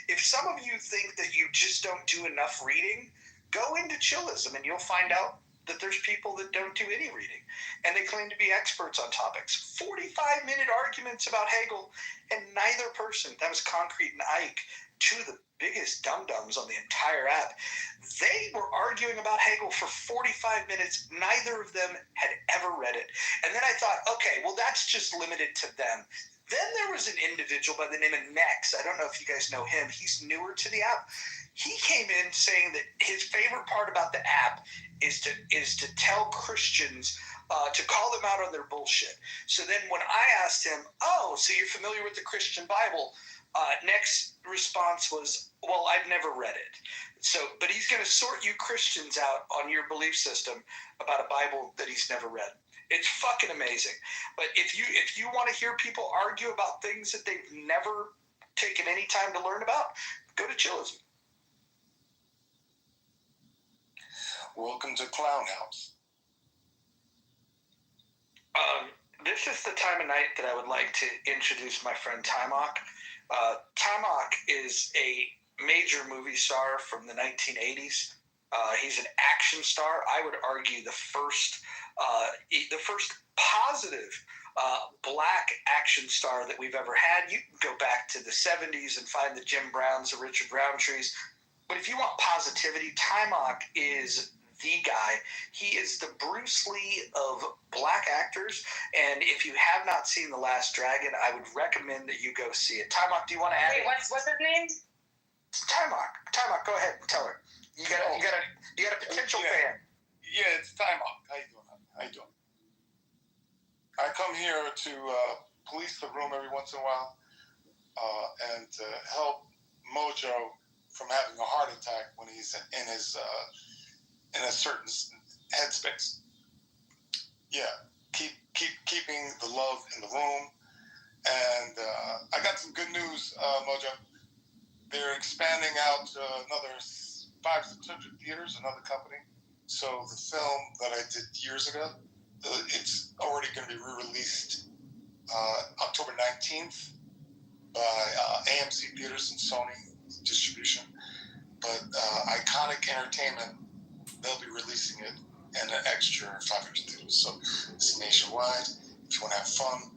Speaker 11: if some of you think that you just don't do enough reading, go into chillism and you'll find out that there's people that don't do any reading and they claim to be experts on topics. 45-minute arguments about Hegel, and neither person, that was Concrete and Ike, two of the biggest dum-dums on the entire app, they were arguing about Hegel for 45 minutes. Neither of them had ever read it. And then I thought, okay, well, that's just limited to them. Then there was an individual by the name of Nex. I don't know if you guys know him. He's newer to the app. He came in saying that his favorite part about the app is to tell Christians to call them out on their bullshit. So then when I asked him, oh, so you're familiar with the Christian Bible? Next response was, well, I've never read it. So, but he's going to sort you Christians out on your belief system about a Bible that he's never read. It's fucking amazing. But if you want to hear people argue about things that they've never taken any time to learn about, go to Chillism.
Speaker 12: Welcome to Clown House.
Speaker 11: This is the time of night that I would like to introduce my friend Timok. Timok is a major movie star from the 1980s. He's an action star. I would argue the first positive black action star that we've ever had. You can go back to the 70s and find the Jim Browns, the Richard Rowntrees. But if you want positivity, Timok is the guy. He is the Bruce Lee of black actors. And if you have not seen The Last Dragon, I would recommend that you go see it. Timok, do you want to add?
Speaker 8: Wait, what's his name?
Speaker 11: Timok, go ahead and tell her. You got a potential fan.
Speaker 12: Yeah, it's Timok. How you doing? I come here to police the room every once in a while and help
Speaker 17: Mojo from having a heart attack when he's in his in a certain headspace. Yeah, keeping the love in the room. And I got some good news, Mojo. They're expanding out to another 500-600 theaters, another company. So the film that I did years ago, it's already going to be re-released October 19th by AMC Theaters and Sony Distribution. But Iconic Entertainment, they'll be releasing it in an extra 500 theaters. So it's nationwide. If you want to have fun,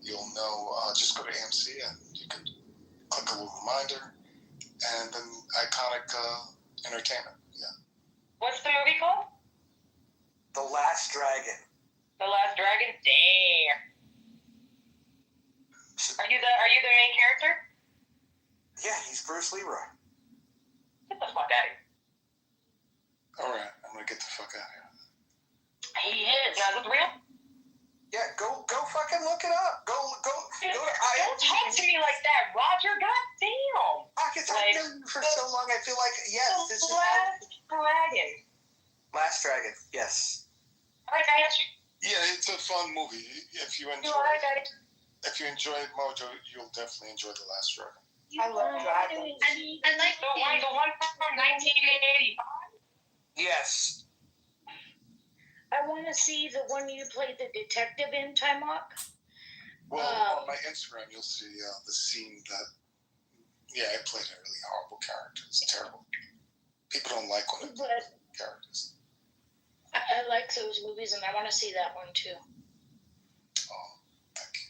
Speaker 17: you'll know, just go to AMC and you can click a little reminder. And then Iconic Entertainment, yeah.
Speaker 8: What's the movie called?
Speaker 3: The Last Dragon.
Speaker 8: The Last Dragon? Damn. Are you the main character?
Speaker 3: Yeah, he's Bruce Leroy.
Speaker 8: Get the fuck out of here.
Speaker 17: All right, I'm gonna get the fuck out of here.
Speaker 8: He is. Now, is it real?
Speaker 3: Yeah, go fucking look it up. Go to
Speaker 8: Don't talk to me like that, Roger. God damn.
Speaker 3: I've known you for so long. I feel like, yes, this is
Speaker 8: Last Dragon.
Speaker 3: Last Dragon, yes.
Speaker 8: Alright, I asked you.
Speaker 17: Yeah, it's a fun movie. If you enjoy Mojo, you'll definitely enjoy The Last Dragon.
Speaker 8: I love dragons.
Speaker 5: I like
Speaker 8: the one from 1985.
Speaker 3: Yes.
Speaker 18: I want to see the one you played the detective in, Timok.
Speaker 17: Well, on my Instagram, you'll see the scene that, I played a really horrible character. It's terrible. People don't like when I play characters.
Speaker 18: I like those movies, and I want to see that one too.
Speaker 17: Oh, thank you.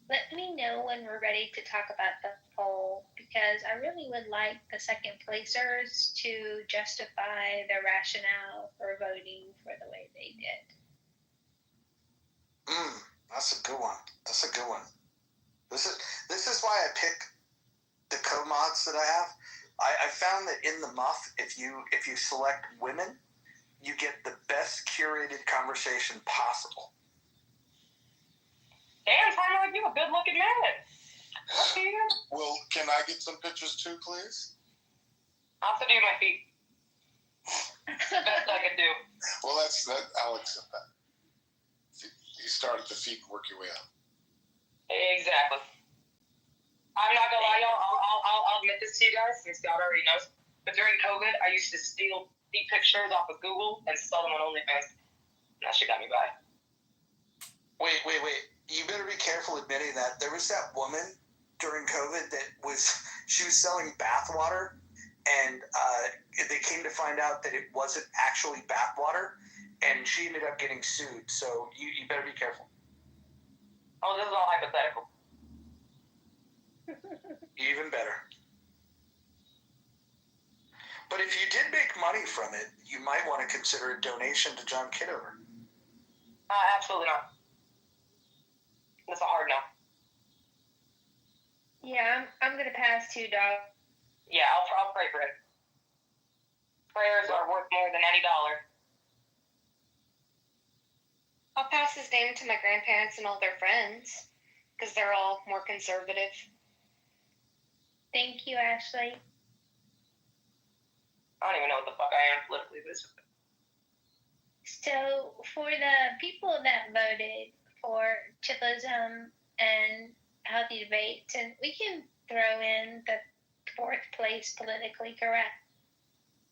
Speaker 5: Let me know when we're ready to talk about the poll, because I really would like the second placers to justify their rationale for voting for the way they did.
Speaker 3: That's a good one. This is why I pick the co-mods that I have. I found that in the muff, if you select women, you get the best curated conversation possible.
Speaker 8: Damn, Tyler, like you a good-looking man.
Speaker 17: Well, can I get some pictures too, please?
Speaker 8: I'll have to do my feet. Best I can do.
Speaker 17: Well, I'll accept that. You start at the feet and work your way up.
Speaker 8: Exactly. I'm not gonna lie, y'all. I'll admit this to you guys, since God already knows. But during COVID, I used to steal feet pictures off of Google and sell them on OnlyFans. That shit got me by.
Speaker 3: Wait. You better be careful admitting that. There was that woman during COVID she was selling bath water, and they came to find out that it wasn't actually bath water, and she ended up getting sued. So you better be careful.
Speaker 8: Oh, this is all hypothetical.
Speaker 3: Even better. But if you did make money from it, you might want to consider a donation to John Kitover.
Speaker 8: Absolutely not. That's a hard no.
Speaker 5: Yeah, I'm gonna pass too, dog.
Speaker 8: Yeah, I'll pray for it. Prayers are worth more than any dollar.
Speaker 13: I'll pass his name to my grandparents and all their friends, because they're all more conservative.
Speaker 5: Thank you, Ashley.
Speaker 8: I don't even know what the fuck I am politically, but it's okay.
Speaker 5: So, for the people that voted for chillism and healthy debates, and we can throw in the fourth place politically correct.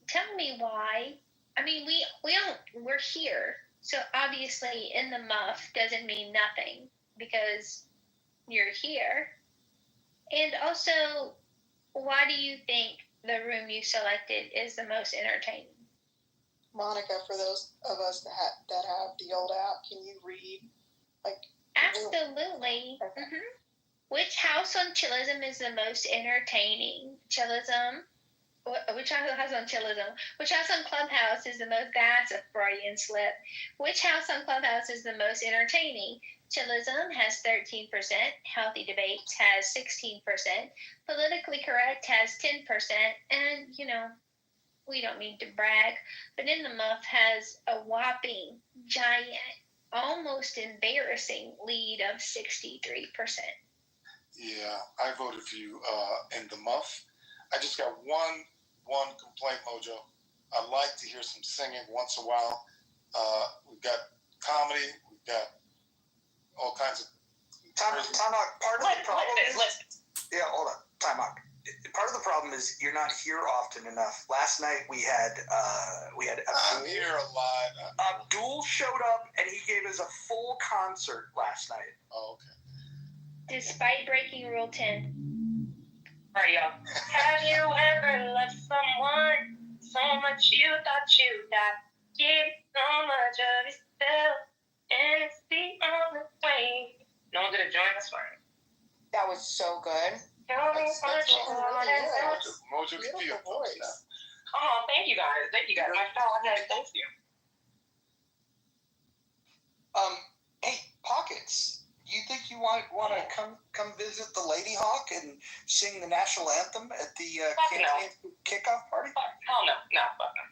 Speaker 5: Tell me why. I mean, we're here. So obviously in the muff doesn't mean nothing because you're here. And also, why do you think the room you selected is the most entertaining?
Speaker 19: Monica, for those of us that have the old app, can you read?
Speaker 5: Absolutely.
Speaker 19: Okay.
Speaker 5: Mm-hmm. Which house on chillism is the most entertaining? Chillism. Which house on chillism? Which house on Clubhouse is the most? That's a Freudian slip. Which house on Clubhouse is the most entertaining? Chillism has 13%. Healthy Debates has 16%. Politically Correct has 10%. And, we don't need to brag, but In the Muff has a whopping, giant, almost embarrassing lead of 63%.
Speaker 17: Yeah, I voted for you in the muff. I just got one complaint, Mojo. I like to hear some singing once in a while. We've got comedy. We've got all kinds of.
Speaker 14: Time out. Part of the problem is. Yeah, hold on. Time out. Part of the problem is you're not here often enough. Last night we had Abdul.
Speaker 17: I'm here a lot.
Speaker 14: Abdul showed up and he gave us a full concert last night.
Speaker 17: Oh, okay.
Speaker 5: Despite breaking Rule 10.
Speaker 2: Alright, y'all. Have you ever loved someone so much you thought you'd not give so much of yourself, and it's the only way? No one gonna join us for it.
Speaker 13: That was so good.
Speaker 17: Mojo can be a voice.
Speaker 2: Oh, thank you guys. My fellow head, thank you.
Speaker 14: Hey, Pockets. You think you want to come visit the Lady Hawk and sing the national anthem at the kickoff party?
Speaker 2: Hell no.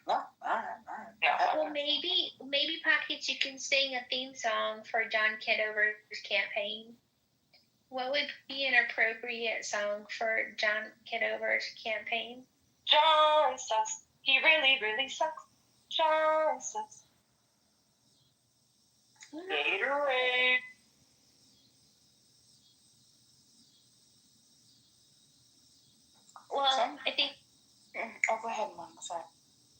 Speaker 14: No? All right.
Speaker 5: Well, maybe Pockets, you can sing a theme song for John Kitover's campaign. What would be an appropriate song for John Kitover's campaign?
Speaker 2: John sucks. He really, really sucks. John sucks. Gatorade.
Speaker 5: Well, I think.
Speaker 13: Oh, go ahead, Mom. Sorry.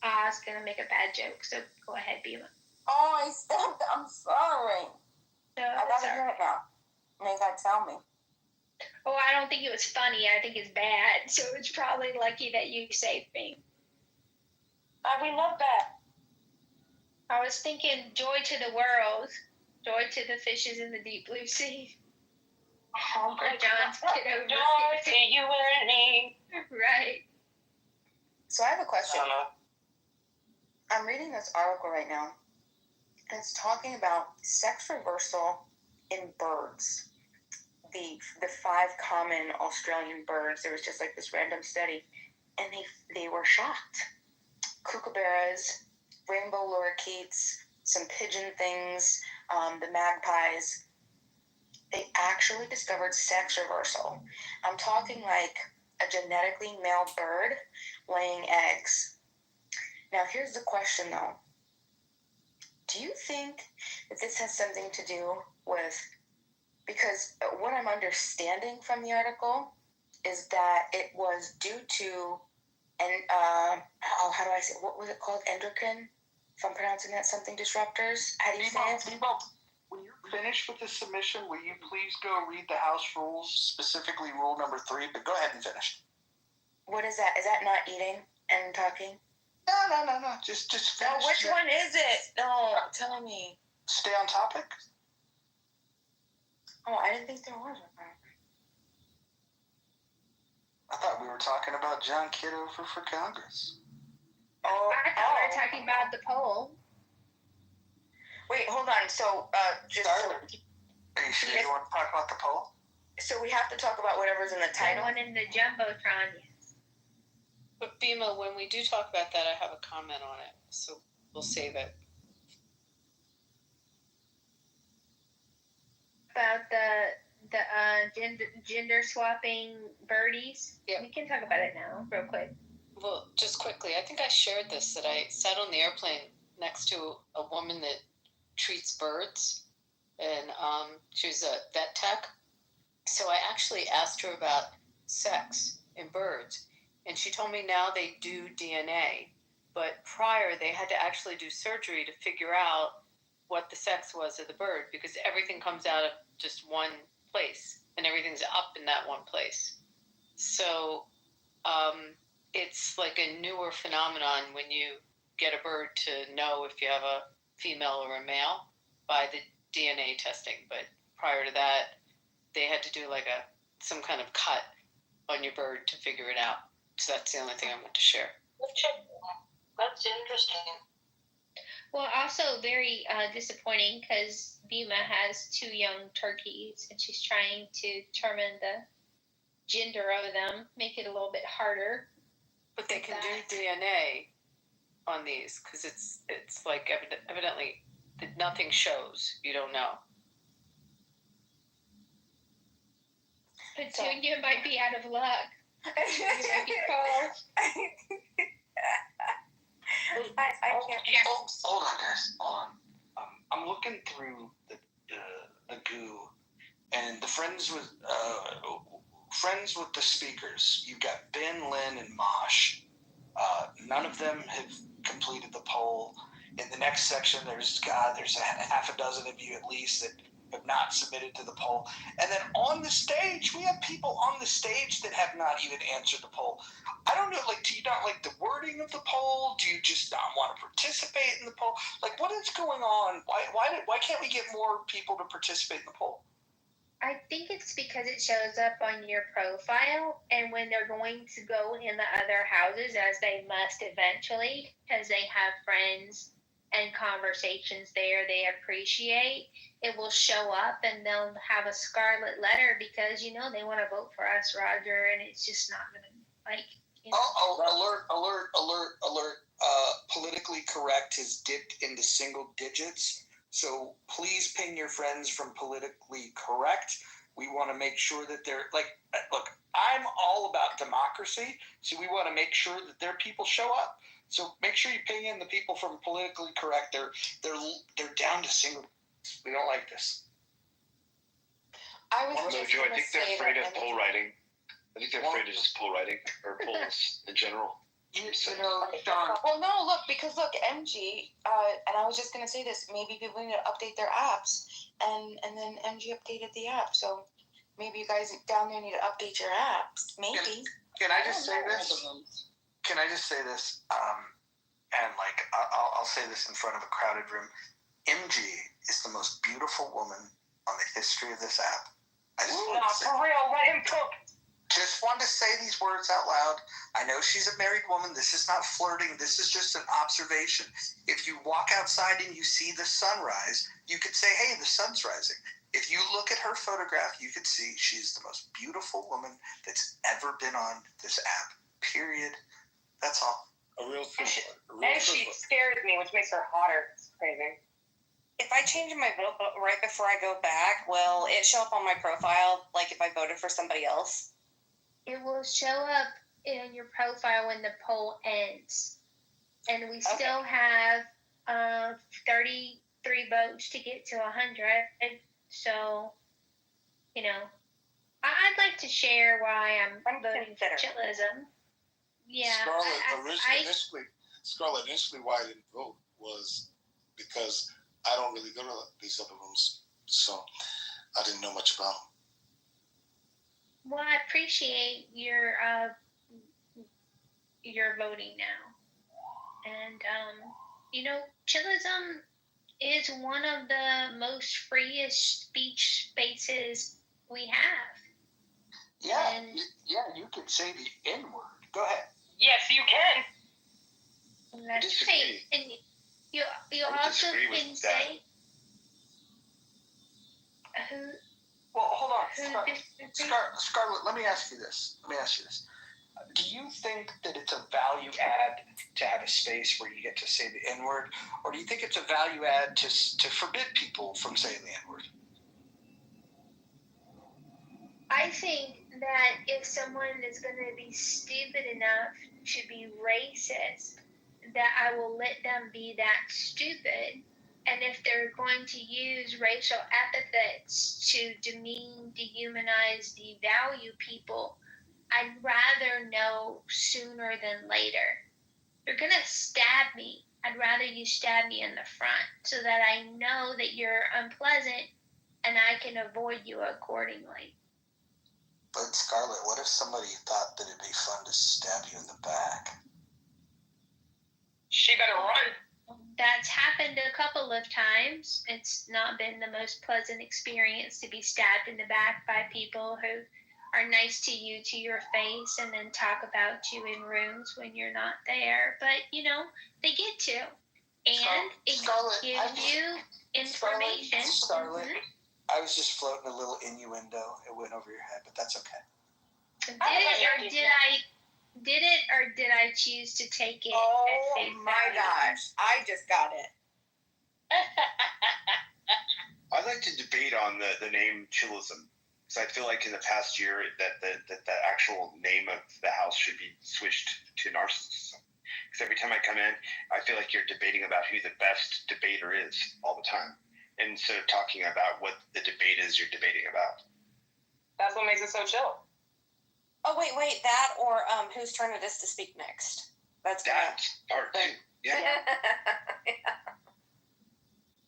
Speaker 5: I was gonna make a bad joke, so go ahead, Bima.
Speaker 13: Oh, I stopped. I'm sorry.
Speaker 5: No,
Speaker 13: I gotta hear it now. You gotta tell me.
Speaker 5: Oh, I don't think it was funny. I think it's bad. So it's probably lucky that you saved me.
Speaker 2: We love that.
Speaker 5: I was thinking joy to the world, joy to the fishes in the deep blue sea.
Speaker 2: Oh,
Speaker 5: or John's Kitover.
Speaker 2: Joy to you and me.
Speaker 5: Right.
Speaker 13: So I have a question. I'm reading this article right now, and it's talking about sex reversal in birds. The 5 common Australian birds. There was just like this random study, and they were shocked. Kookaburras, rainbow lorikeets, some pigeon things, the magpies. They actually discovered sex reversal. I'm talking like a genetically male bird laying eggs. Now, here's the question, though. Do you think that this has something to do with, because what I'm understanding from the article is that it was due to, how do I say, what was it called? Endocrine? If I'm pronouncing that, something disruptors? How do you say it?
Speaker 14: When you're finished with the submission, will you please go read the House rules, specifically rule number 3? But go ahead and finish.
Speaker 13: What is that? Is that not eating and talking?
Speaker 14: No. Just finish.
Speaker 13: No, which one is it? No, tell me.
Speaker 14: Stay on topic.
Speaker 13: Oh, I didn't think there was one.
Speaker 14: I thought we were talking about John Kitover for Congress.
Speaker 5: Oh, I thought we were talking about the poll.
Speaker 13: Wait, hold on. So, just...
Speaker 14: Are you sure you want to talk about the poll?
Speaker 13: So we have to talk about whatever's in the title?
Speaker 5: The one in the Jumbotron, yes.
Speaker 16: But Bima, when we do talk about that, I have a comment on it. So we'll save it.
Speaker 5: About the gender swapping birdies.
Speaker 16: Yeah.
Speaker 5: We can talk about it now, real quick.
Speaker 16: Well, just quickly, I think I shared this, that I sat on the airplane next to a woman that treats birds, and she's a vet tech. So I actually asked her about sex in birds, and she told me now they do DNA, but prior they had to actually do surgery to figure out what the sex was of the bird, because everything comes out of just one place, and everything's up in that one place. So it's like a newer phenomenon when you get a bird to know if you have a female or a male by the DNA testing. But prior to that, they had to do like some kind of cut on your bird to figure it out. So that's the only thing I want to share.
Speaker 2: That's interesting.
Speaker 5: Well, also very disappointing because Bima has 2 young turkeys and she's trying to determine the gender of them, make it a little bit harder.
Speaker 16: But they can do DNA on these because it's like evidently nothing shows. You don't know.
Speaker 5: But soon you might be out of luck. You might be called.
Speaker 8: I can't.
Speaker 14: Hold on, guys. Hold on. I'm looking through the goo, and the friends with the speakers. You've got Ben, Lynn, and Mosh. None of them have completed the poll. In the next section, there's a half a dozen of you at least that have not submitted to the poll. And then on the stage, we have people on the stage that have not even answered the poll. I don't know, like, do you not like the wording of the poll? Do you just not want to participate in the poll? Like, what is going on? Why can't we get more people to participate in the poll?
Speaker 5: I think it's because it shows up on your profile, and when they're going to go in the other houses, as they must eventually, because they have friends and conversations there they appreciate, it will show up and they'll have a scarlet letter because, they want to vote for us, Roger, and it's just not going to,
Speaker 14: Alert. Politically correct has dipped into single digits. So please ping your friends from politically correct. We want to make sure that they're look, I'm all about democracy. So we want to make sure that their people show up. So make sure you ping in the people from politically correct. They're down to single. We don't like this.
Speaker 20: I think they're afraid of poll writing. I think they're afraid of just poll writing or polls in general.
Speaker 14: Sean.
Speaker 20: Well, no, because MG, and I was just going to say this, maybe people need to update their apps, and then MG updated the app, so maybe you guys down there need to update your apps, maybe.
Speaker 14: Can I just say this? Can I just say this? And I'll say this in front of a crowded room. MG is the most beautiful woman on the history of this app.
Speaker 8: For real, let him cook.
Speaker 14: Just wanted to say these words out loud. I know she's a married woman. This is not flirting. This is just an observation. If you walk outside and you see the sunrise, you could say, hey, the sun's rising. If you look at her photograph, you could see she's the most beautiful woman that's ever been on this app. Period. That's all.
Speaker 8: And she scares me, which makes her hotter. It's crazy.
Speaker 21: If I change my vote right before I go back, will it show up on my profile, like if I voted for somebody else?
Speaker 5: it will show up in your profile when the poll ends. And we still have 33 votes to get to 100. So, I'd like to share why I'm voting for chillism. Yeah.
Speaker 17: Scarlett, initially why I didn't vote was because I don't really go to these other rooms. So I didn't know much about them.
Speaker 5: Well, I appreciate your voting now. And, chillism is one of the most freest speech spaces we have.
Speaker 14: Yeah, you can say the N-word. Go ahead.
Speaker 8: Yes, you can.
Speaker 5: That's right. And you also can say who.
Speaker 14: Well, hold on, Scarlett. Let me ask you this. Do you think that it's a value add to have a space where you get to say the N-word, or do you think it's a value add to forbid people from saying the N-word?
Speaker 5: I think that if someone is going to be stupid enough to be racist, that I will let them be that stupid. And if they're going to use racial epithets to demean, dehumanize, devalue people, I'd rather know sooner than later. You're going to stab me. I'd rather you stab me in the front so that I know that you're unpleasant and I can avoid you accordingly.
Speaker 14: But Scarlett, what if somebody thought that it'd be fun to stab you in the back?
Speaker 8: She better run.
Speaker 5: That's happened a couple of times. It's not been the most pleasant experience to be stabbed in the back by people who are nice to you to your face and then talk about you in rooms when you're not there. But, they get to. And it gives you information.
Speaker 14: Scarlett, I was just floating a little innuendo. It went over your head, but that's okay.
Speaker 5: Did it or did I choose to take it at face value?
Speaker 21: Oh my gosh, I just got it.
Speaker 22: I'd like to debate on the name chillism.
Speaker 4: So I feel like in the past year that the actual name of the house should be switched to narcissism. Because every time I come in, I feel like you're debating about who the best debater is all the time, instead of talking about what the debate is you're debating about.
Speaker 8: That's what makes it so chill.
Speaker 21: Oh, wait, that or whose turn it is to speak next. That's
Speaker 4: part two. Yeah.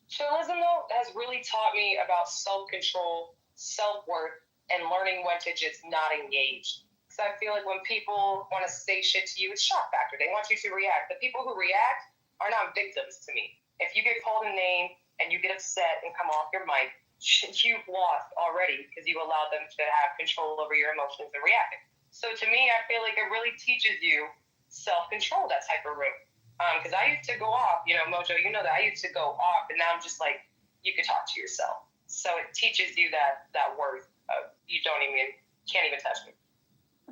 Speaker 8: Chillism, though, has really taught me about self-control, self-worth, and learning when to just not engage. Because I feel like when people want to say shit to you, it's shock factor. They want you to react. The people who react are not victims to me. If you get called a name and you get upset and come off your mic, you've lost already because you allowed them to have control over your emotions and reacting. So to me, I feel like it really teaches you self-control, that type of room. Because I used to go off, Mojo, you know that I used to go off, and now I'm just like, you can talk to yourself. So it teaches you that worth of you can't even touch me.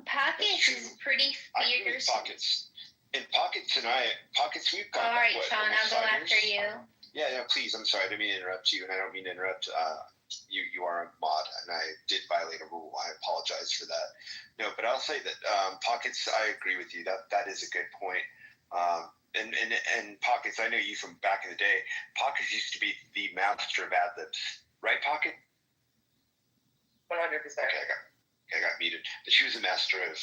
Speaker 5: Pockets is pretty fierce.
Speaker 4: Pockets. In Pockets, we've got.
Speaker 5: All right, Sean, I'll go after you.
Speaker 4: Yeah, please. I'm sorry. I didn't mean to interrupt you, and I don't mean to interrupt you are a mod, and I did violate a rule. I apologize for that. No, but I'll say that Pockets, I agree with you. That is a good point. And Pockets, I know you from back in the day. Pockets used to be the master of ad-libs. Right, Pocket?
Speaker 8: 100%.
Speaker 4: Okay, I got muted. But she was a master of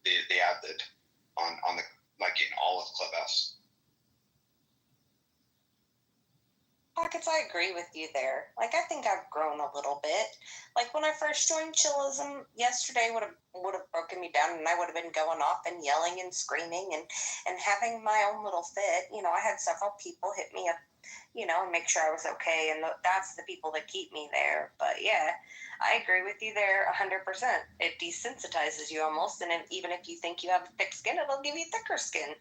Speaker 4: the ad-lib on the, like, in all of Clubhouse.
Speaker 21: Pockets, I agree with you there. Like, I think I've grown a little bit. Like, when I first joined Chillism, yesterday would have broken me down, and I would have been going off and yelling and screaming and having my own little fit. I had several people hit me up, and make sure I was okay, and that's the people that keep me there. But yeah, I agree with you there 100%. It desensitizes you almost, and even if you think you have thick skin, it'll give you thicker skin.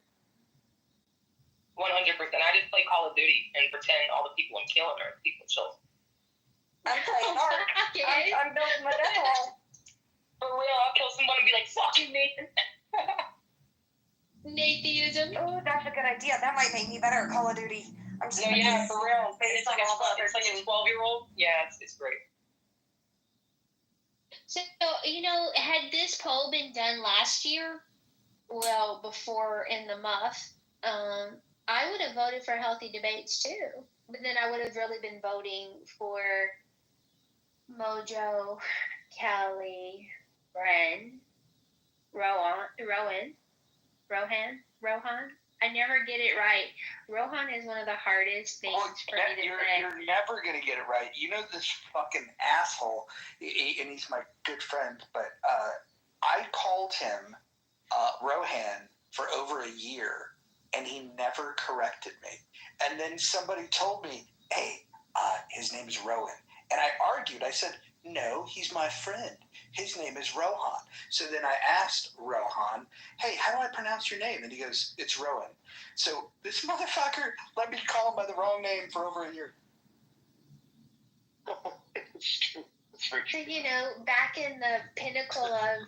Speaker 8: 100%. I just play Call of Duty and pretend all the people I'm killing are people children.
Speaker 21: I'm playing hard. I'm building my death wall.
Speaker 8: For real, I'll kill someone and be like, fuck you, Nathan.
Speaker 5: Nathanism.
Speaker 21: Oh, that's a good idea. That might make me better at Call of Duty. I'm just
Speaker 8: for real. It's like a 12-year-old. Yeah, it's great.
Speaker 5: So, had this poll been done last year, well, before in the muff, I would have voted for healthy debates too, but then I would have really been voting for Mojo, Kelly, Ren, Rohan. I never get it right. Rohan is one of the hardest things for me to say.
Speaker 14: You're never going to get it right. You know this fucking asshole, and he's my good friend, but I called him Rohan for over a year, and he never corrected me. And then somebody told me, hey, his name is Rowan. And I argued. I said, no, he's my friend. His name is Rohan. So then I asked Rohan, hey, how do I pronounce your name? And he goes, it's Rowan. So this motherfucker let me call him by the wrong name for over a year.
Speaker 5: So, back in the pinnacle of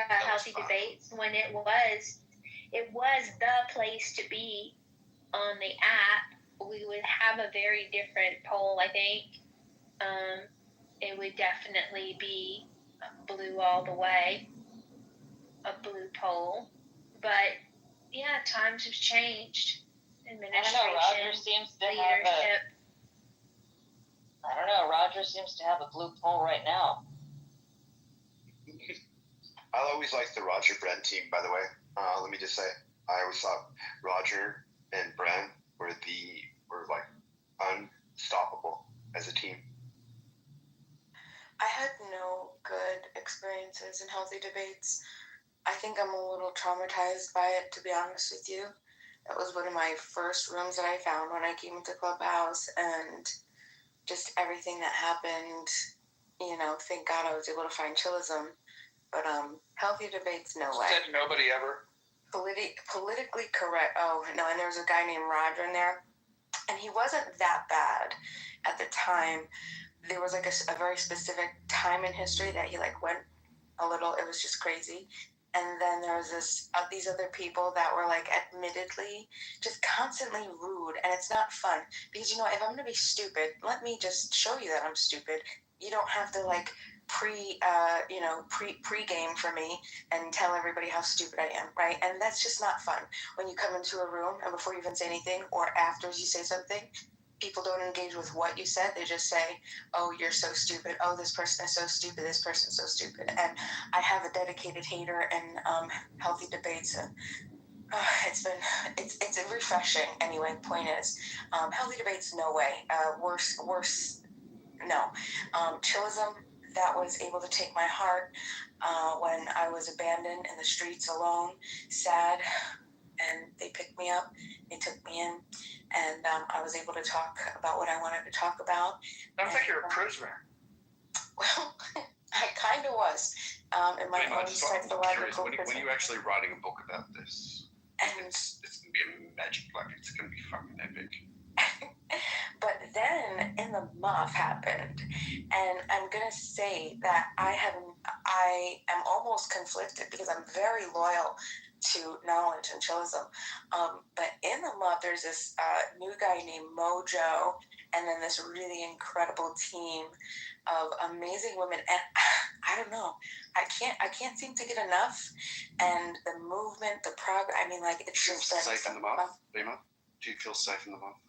Speaker 5: healthy debates, when it was the place to be on the app, we would have a very different poll, I think. It would definitely be blue all the way, a blue poll. But, yeah, times have changed. Administration,
Speaker 22: Roger seems to
Speaker 5: leadership.
Speaker 22: Roger seems to have a blue poll right now.
Speaker 4: I always liked the Roger Bren team, by the way. Let me just say, I always thought Roger and Bren were like unstoppable as a team.
Speaker 23: I had no good experiences in healthy debates. I think I'm a little traumatized by it, to be honest with you. It was one of my first rooms that I found when I came into Clubhouse, and just everything that happened, thank God I was able to find Chillism. But healthy debates, no way.
Speaker 14: Said nobody ever.
Speaker 23: Politically correct. Oh, no, and there was a guy named Roger in there, and he wasn't that bad at the time. There was like a very specific time in history that he went a little, it was just crazy. And then there was these other people that were admittedly just constantly rude, and it's not fun because if I'm gonna be stupid, let me just show you that I'm stupid. You don't have to
Speaker 5: pre-game for me and tell everybody how stupid I am, right? And that's just not fun. When you come into a room and before you even say anything or after you say something, people don't engage with what you said. They just say, oh, you're so stupid. Oh, this person is so stupid. This person's so stupid. And I have a dedicated hater in healthy debates. And it's refreshing. Anyway, point is, healthy debates, no way. Worse, no. Chillism, that was able to take my heart when I was abandoned in the streets alone, sad, and they picked me up, they took me in, and I was able to talk about what I wanted to talk about.
Speaker 11: Sounds like you're a prisoner.
Speaker 5: Well, I kind of was, in my own psychological prison.
Speaker 1: When are you actually writing a book about this?
Speaker 5: And
Speaker 1: it's going to be a magic, like it's going to be fucking epic.
Speaker 5: But then in the muff happened, and I'm gonna say that I am almost conflicted because I'm very loyal to knowledge and chillism. But in the muff, there's this new guy named Mojo, and then this really incredible team of amazing women. And I don't know, I can't seem to get enough. And the movement, the progress. I mean, like it's just
Speaker 1: safe in the muff, Lima. Do you feel safe in the muff?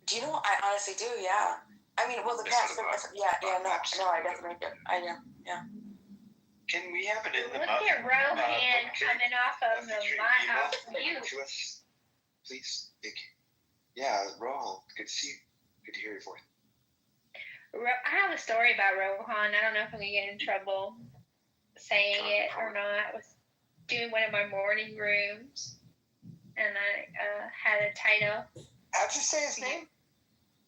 Speaker 5: Do you know? I honestly do. Yeah. I mean, well, the cast. Yeah. No, I definitely do. I do. Yeah.
Speaker 4: Can we have it in the
Speaker 5: Look
Speaker 4: muff?
Speaker 5: at Rohan coming off of the mute.
Speaker 4: To us, please. Thank you. Yeah, Rohan. Good to see you. Good to hear your voice.
Speaker 2: I have a story about Rohan. I don't know if I'm gonna get in trouble saying it or not. I was doing one of my morning rooms, and I had a title.
Speaker 11: How'd you say his name?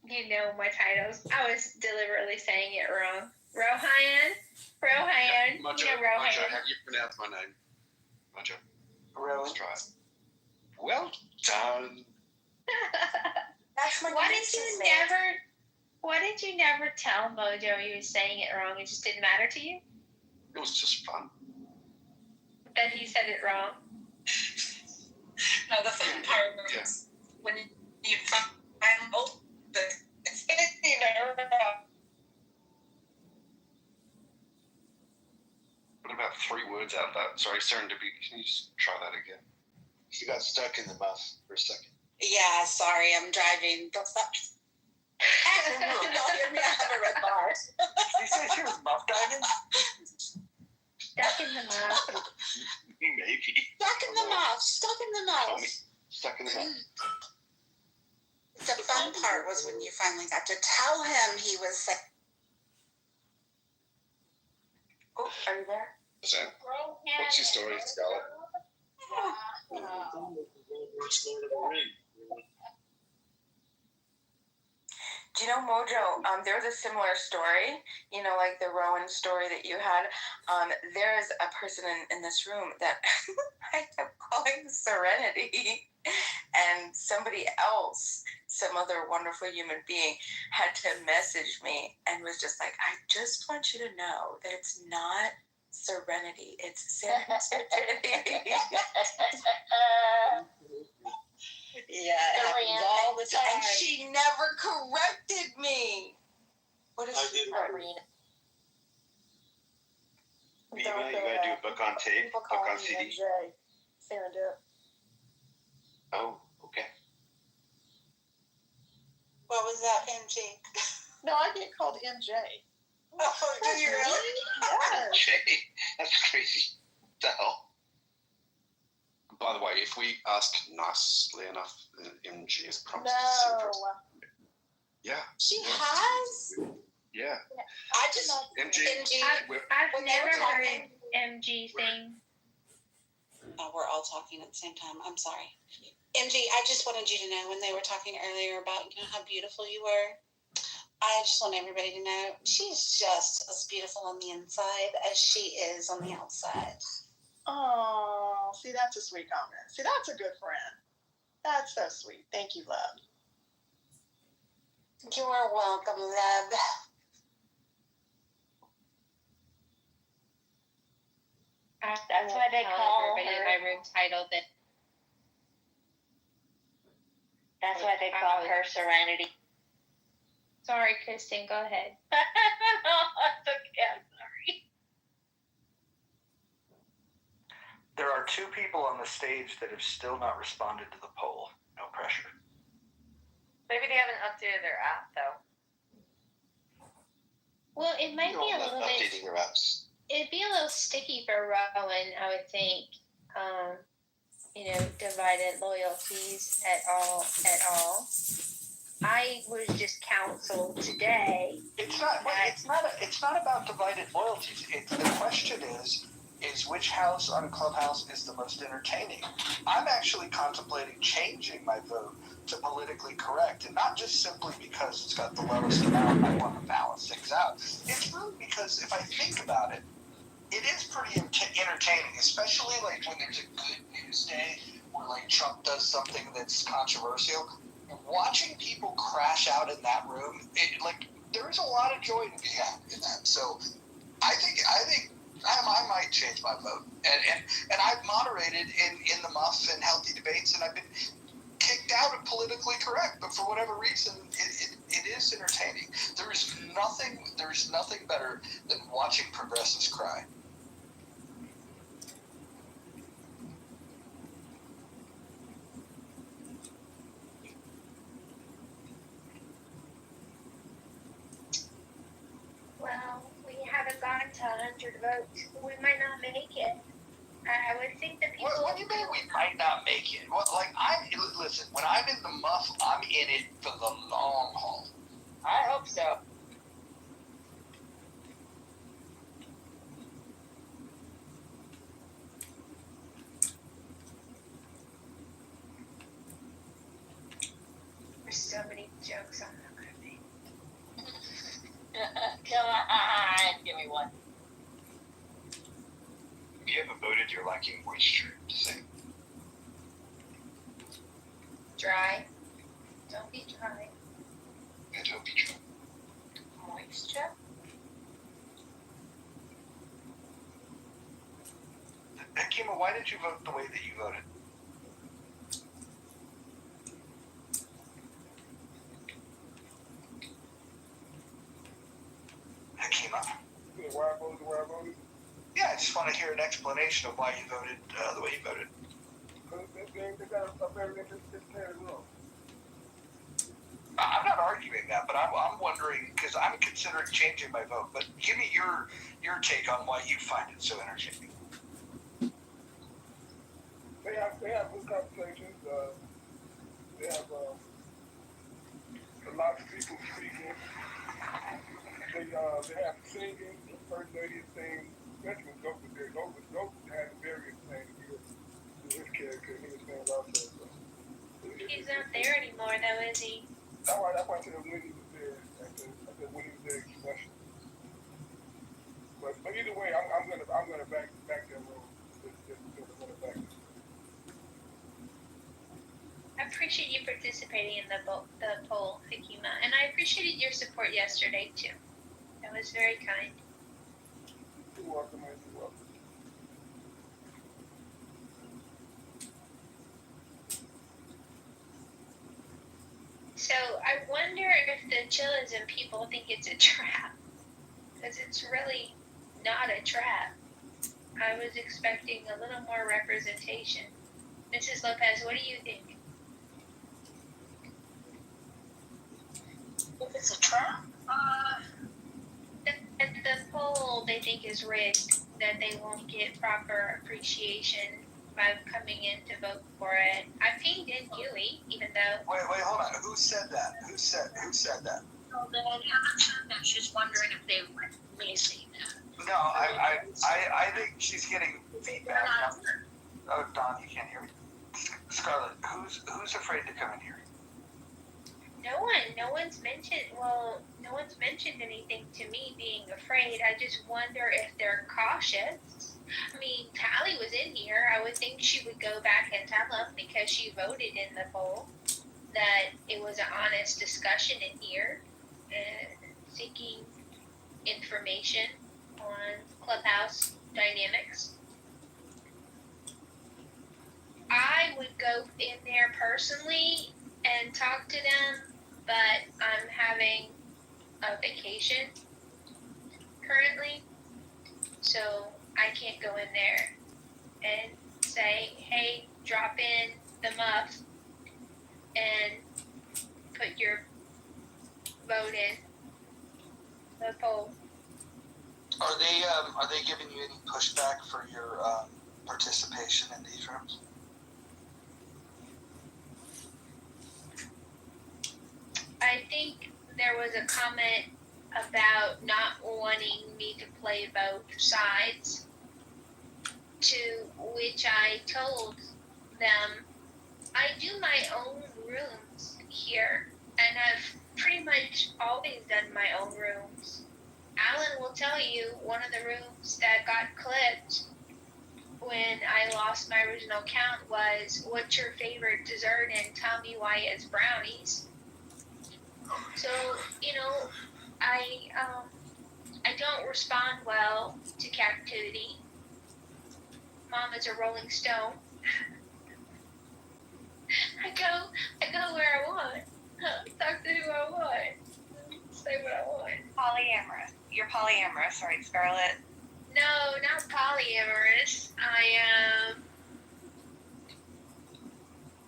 Speaker 2: You know my titles. I was deliberately saying it wrong. Rohan. You know Rohan.
Speaker 1: Mojo, how do you pronounce my name? Mojo. Let's try it. Well done.
Speaker 5: That's my
Speaker 2: Why did you never tell Mojo you were saying it wrong? It just didn't matter to you?
Speaker 1: It was just fun.
Speaker 2: That he said it wrong.
Speaker 21: No, the fun part was when you find it's
Speaker 1: What about 3 words out of that? Sorry, serendipity. Can you just try that again?
Speaker 4: You got stuck in the muff for a second.
Speaker 21: Yeah, sorry, I'm driving. Don't stop. Don't hear me. I have a red bar.
Speaker 11: Did you say she was muff diving?
Speaker 2: Stuck in the muff.
Speaker 4: Maybe.
Speaker 21: Stuck in the mouth. Stuck in the mouth.
Speaker 4: Stuck in the muff.
Speaker 21: The fun part was when you finally got to tell him he was sick.
Speaker 5: Oh, are you there?
Speaker 1: Sam, what's your story, Scarlett?
Speaker 5: Do you know Mojo? There's a similar story. You know, like the Rowan story that you had. There's a person in this room that I kept calling Serenity, and somebody else, some other wonderful human being, had to message me and was just like, "I just want you to know that it's not Serenity, it's Serendipity."
Speaker 21: Yeah, it happens all the time.
Speaker 5: And she never corrected me. What is she?
Speaker 4: You gotta do a book on tape, book on CD.
Speaker 19: Serendip.
Speaker 4: Oh, okay.
Speaker 21: What was that, MJ?
Speaker 19: No, I get called MJ.
Speaker 21: Oh, do you really?
Speaker 19: Yes.
Speaker 4: Jay, that's crazy. What the hell?
Speaker 1: By the way, if we ask nicely enough, MG has promised
Speaker 19: No.
Speaker 1: to sing for us. Yeah.
Speaker 21: She has?
Speaker 1: Yeah.
Speaker 21: I just
Speaker 1: MG.
Speaker 2: I've never heard MG sing.
Speaker 21: Oh, we're all talking at the same time. I'm sorry. MG, I just wanted you to know when they were talking earlier about how beautiful you were. I just want everybody to know she's just as beautiful on the inside as she is on the outside.
Speaker 19: Oh, see, that's a sweet comment. See, that's a good friend. That's so sweet. Thank you, love.
Speaker 21: You're welcome, love.
Speaker 2: That's why they call everybody in my room titled it. That's why they call her Serenity. Sorry, Kristen, go ahead.
Speaker 5: No, it's okay. I'm sorry.
Speaker 14: There are 2 people on the stage that have still not responded to the poll. No pressure.
Speaker 6: Maybe they haven't updated their app though.
Speaker 5: Well, it might be a
Speaker 4: Not
Speaker 5: little bit.
Speaker 4: updating your apps.
Speaker 5: It'd be a little sticky for Rowan, I would think. Divided loyalties at all. I was just counseled today.
Speaker 14: It's not about divided loyalties. The question is which house on Clubhouse is the most entertaining? I'm actually contemplating changing my vote to politically correct, and not just simply because it's got the lowest amount. I want to balance things out. It's really because if I think about it, it is pretty entertaining, especially like when there's a good news day where like Trump does something that's controversial. Watching people crash out in that room, there is a lot of joy to be had in that. So I think I might change my vote, and I've moderated in the Muff and Healthy Debates, and I've been kicked out of politically correct, but for whatever reason, it is entertaining. There's nothing better than watching progressives cry.
Speaker 5: Well, we haven't gotten to 100 votes. We might not make it. I would think that people.
Speaker 14: What do you mean we might not make it? Listen. When I'm in the Muff, I'm in it for the long haul.
Speaker 6: I hope so.
Speaker 5: There's so many jokes I'm not gonna make.
Speaker 6: Come on, give me one.
Speaker 1: If you haven't voted, you're lacking moisture to sing.
Speaker 5: Dry. Don't be dry.
Speaker 1: And don't be drunk.
Speaker 6: Moisture?
Speaker 14: Akima, why did you vote the way that you voted? Akima?
Speaker 17: Why I voted?
Speaker 14: Yeah, I just want to hear an explanation of why you voted the way you voted.
Speaker 17: They got a very interesting room.
Speaker 14: I'm not arguing that, but I'm wondering, because I'm considering changing my vote, but give me your take on why you find it so entertaining.
Speaker 17: They have good conversations. They have a lot of people speaking. They have singing. The first lady is saying, especially when Goku there. Goku had a very entertaining year to his character. He was saying also. So.
Speaker 5: He's not there anymore, though, is he?
Speaker 17: That's why I said when he was there. I said when he was there, especially. But either way, I'm gonna back that role. Just because I'm gonna back it.
Speaker 5: I appreciate you participating in the poll, Hakima, and I appreciated your support yesterday too. That was very kind.
Speaker 17: You're welcome, man. You're welcome.
Speaker 5: So I wonder if the chillism people think it's a trap, because it's really not a trap. I was expecting a little more representation. Mrs. Lopez, what do you think?
Speaker 18: If it's a trap,
Speaker 5: the poll they think is rigged, that they won't get proper appreciation by coming in to vote for it. I pinged in Huey, even though.
Speaker 14: Wait, hold on. Who said that? Who said that?
Speaker 18: so then I'm sure that she's wondering if they may say that.
Speaker 14: No, I think she's getting feedback. Oh, Don, you can't hear me. Scarlett, who's afraid to come in here?
Speaker 5: No one's mentioned anything to me being afraid. I just wonder if they're cautious. I mean, Callie was in here. I would think she would go back and tell them, because she voted in the poll, that it was an honest discussion in here, seeking information on Clubhouse dynamics. I would go in there personally and talk to them, but I'm having a vacation currently, so I can't go in there and say, hey, drop in the muff and put your vote in the poll.
Speaker 14: Are they giving you any pushback for your participation in these rooms?
Speaker 5: I think there was a comment about not wanting me to play both sides, to which I told them I do my own rooms here, and I've pretty much always done my own rooms. Alan will tell you one of the rooms that got clipped when I lost my original count was, what's your favorite dessert, and tell me why it's brownies. So, you know, I don't respond well to captivity. Mom is a rolling stone. I go where I want. Talk to who I want. Say what I want.
Speaker 6: Polyamorous. You're polyamorous, right, Scarlett?
Speaker 5: No, not polyamorous. I am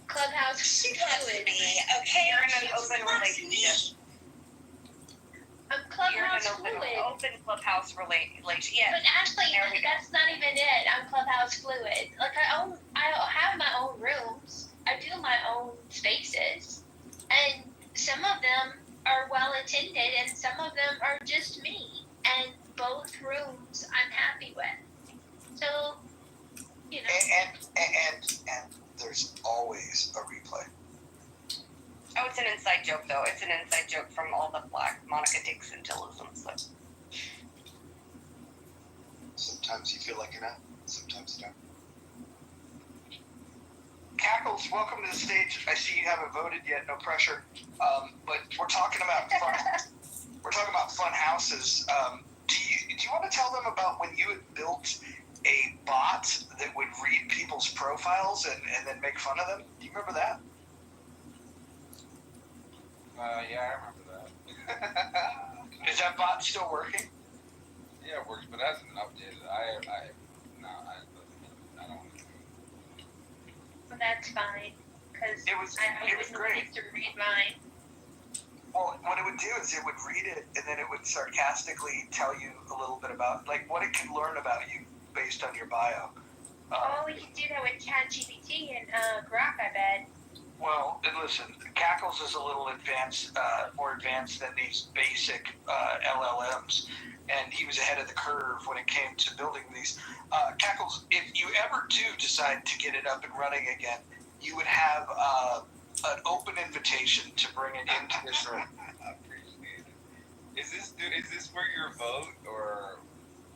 Speaker 5: Clubhouse fluid.
Speaker 6: Okay, you're in an open relationship.
Speaker 5: I'm Clubhouse fluid.
Speaker 6: Open Clubhouse relationship. Yeah.
Speaker 5: But actually, that's not even it. I'm Clubhouse fluid. Like I have my own rooms. I do my own spaces, and some of them are well attended, and some of them are just me. And both rooms I'm happy with. So, you know.
Speaker 14: And there's always a replay.
Speaker 6: Oh, it's an inside joke, though. It's an inside joke from all the Black Monica Dixon Tillisms. So.
Speaker 4: Sometimes you feel like an app, sometimes you don't.
Speaker 14: Cackles, welcome to the stage. I see you haven't voted yet. No pressure. But we're talking about fun houses. Do you want to tell them about when you had built a bot that would read people's profiles and then make fun of them? Do you remember that?
Speaker 1: Yeah, I remember that.
Speaker 14: Is that bot still working?
Speaker 1: Yeah, it works, but it hasn't been updated. I don't.
Speaker 5: Well, that's fine, because
Speaker 14: it was great.
Speaker 5: To read mine.
Speaker 14: Well, what it would do is it would read it, and then it would sarcastically tell you a little bit about, like, what it can learn about you based on your bio.
Speaker 5: We can do that with ChatGPT and Grok, I bet.
Speaker 14: Well, and listen, Cackles is a little advanced, more advanced than these basic LLMs, and he was ahead of the curve when it came to building these. Cackles, if you ever do decide to get it up and running again, you would have an open invitation to bring it into this room.
Speaker 1: I appreciate it. Is this for your vote or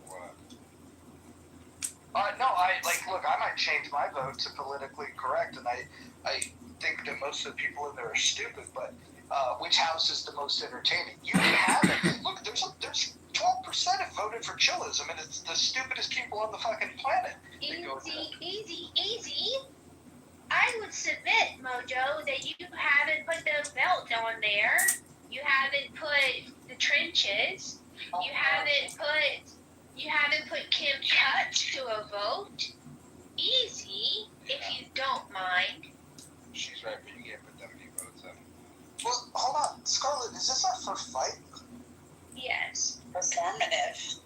Speaker 1: what?
Speaker 14: No, look, I might change my vote to politically correct, and I think that most of the people in there are stupid, but which house is the most entertaining? You have it. Look, there's 12% have voted for chillism, and it's the stupidest people on the fucking planet.
Speaker 5: Easy. I would submit, Mojo, that you haven't put the belt on there. You haven't put the trenches. You haven't put Kim Cutts to a vote. Easy, if you don't mind.
Speaker 1: She's right, but you can't put that many votes up.
Speaker 14: Well, hold on. Scarlett, is this our first fight?
Speaker 5: Yes.
Speaker 6: Performative.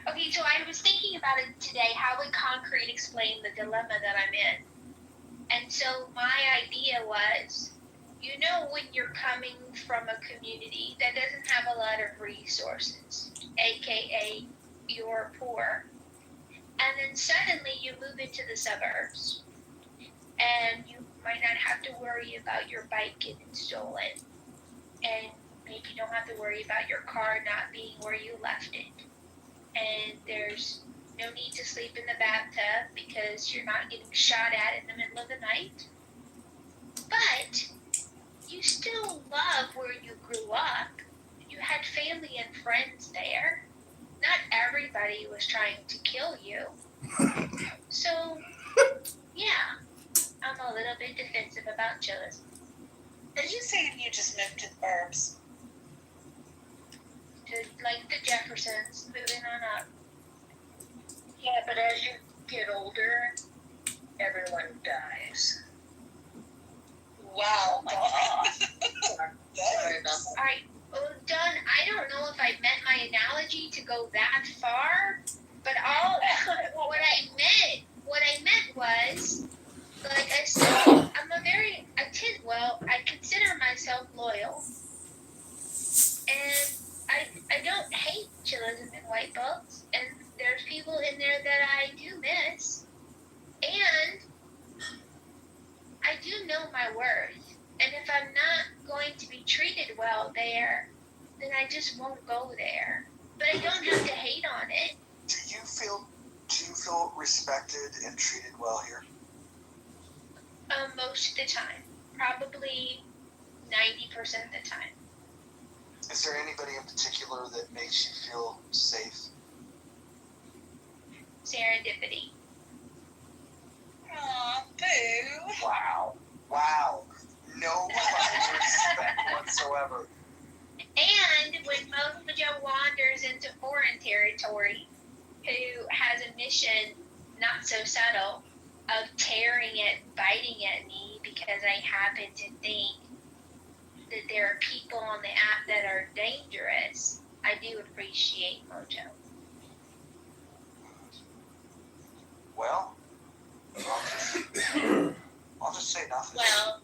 Speaker 5: Okay, so I was thinking about it today. How would concrete explain the dilemma that I'm in? And so my idea was, you know, when you're coming from a community that doesn't have a lot of resources, aka you're poor, and then suddenly you move into the suburbs, and you might not have to worry about your bike getting stolen, and maybe you don't have to worry about your car not being where you left it. And there's no need to sleep in the bathtub because you're not getting shot at in the middle of the night. But you still love where you grew up. You had family and friends there. Not everybody was trying to kill you. So, yeah, I'm a little bit defensive about chillism.
Speaker 6: Are you saying you just moved to the burbs?
Speaker 5: to like the Jeffersons, moving on up.
Speaker 18: Yeah, but as you get older, everyone dies.
Speaker 6: Wow.
Speaker 18: Sorry about that.
Speaker 5: Alright, well, Don, I don't know if I meant my analogy to go that far, but what I meant was, like I said, I consider myself loyal, and I don't hate chillism and white belts, and there's people in there that I do miss, and I do know my worth, and if I'm not going to be treated well there, then I just won't go there. But I don't have to hate on it.
Speaker 3: Do you feel respected and treated well here?
Speaker 5: Most of the time, probably 90% of the time.
Speaker 3: Is there anybody in particular that makes you feel safe?
Speaker 5: Serendipity.
Speaker 6: Aw, boo.
Speaker 3: Wow. No respect whatsoever.
Speaker 5: And when Mojo wanders into foreign territory, who has a mission not so subtle of tearing it, biting at me because I happen to think that there are people on the app that are dangerous, I do appreciate Mojo.
Speaker 3: Well, I'll just say nothing.
Speaker 21: Well,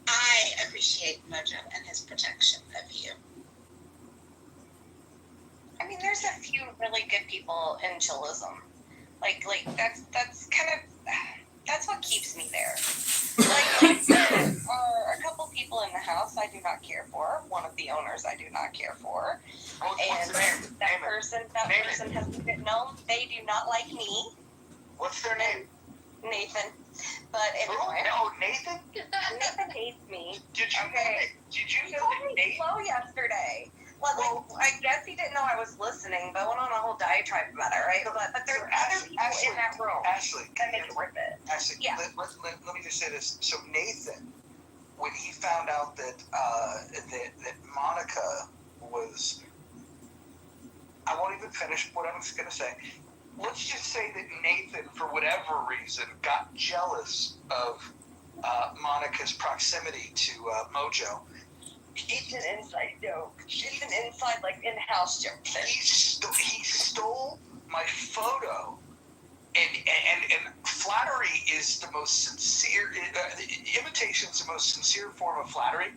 Speaker 21: I appreciate Mojo and his protection of you.
Speaker 6: I mean, there's a few really good people in chillism. Like that's kind of that's what keeps me there. Like there are a couple people in the house I do not care for. One of the owners I do not care for, and that person hasn't been known. They do not like me.
Speaker 3: What's their name?
Speaker 6: Nathan. But anyway.
Speaker 3: Oh, Nathan?
Speaker 6: Nathan hates me.
Speaker 3: Did you know that Nathan?
Speaker 6: Slow yesterday. Well, I guess he didn't know I was listening, but went on a whole diatribe about it, right? But there's other people in that room that make it worth it.
Speaker 3: Ashley,
Speaker 6: Yeah.
Speaker 3: let me just say this. So Nathan, when he found out that that Monica was, I won't even finish what I was going to say. Let's just say that Nathan, for whatever reason, got jealous of Monica's proximity to Mojo.
Speaker 6: It's an inside joke. It's an inside, like, in-house joke.
Speaker 3: He stole my photo, and flattery is the most sincere. Imitation is the most sincere form of flattery.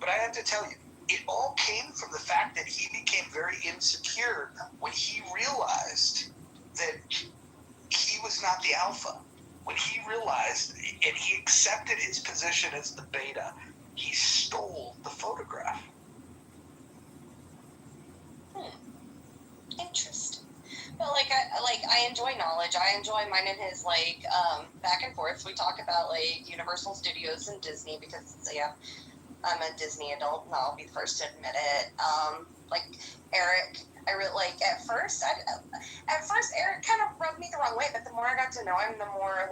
Speaker 3: But I have to tell you, it all came from the fact that he became very insecure when he realized that he was not the alpha. When he realized and he accepted his position as the beta, he stole the photograph.
Speaker 6: Interesting. But I enjoy knowledge. I enjoy mine and his back and forth. We talk about Universal Studios and Disney because I'm a Disney adult and I'll be the first to admit it. Eric, I really at first Eric kind of rubbed me the wrong way, but the more I got to know him, the more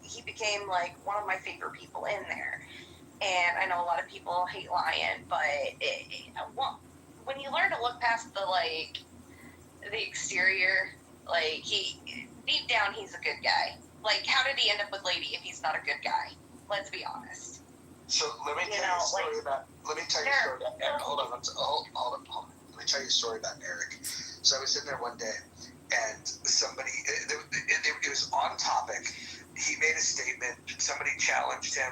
Speaker 6: he became one of my favorite people in there. And I know a lot of people hate Lion, but when you learn to look past the exterior, he deep down he's a good guy. How did he end up with Lady if he's not a good guy? Let's be honest.
Speaker 3: So let me tell you a story about. Let me tell you a story about Eric. Hold on. Let me tell you a story about Eric. So I was in there one day, and somebody. It was on topic. He made a statement. Somebody challenged him,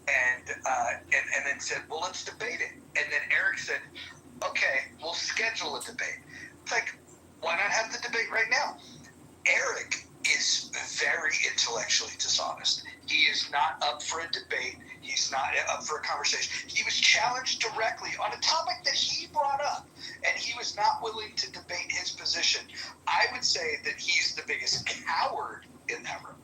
Speaker 3: and then said, "Well, let's debate it." And then Eric said, "Okay, we'll schedule a debate." It's why not have the debate right now? Eric is very intellectually dishonest. He is not up for a debate. He's not up for a conversation. He was challenged directly on a topic that he brought up, and he was not willing to debate his position. I would say that he's the biggest coward in that room.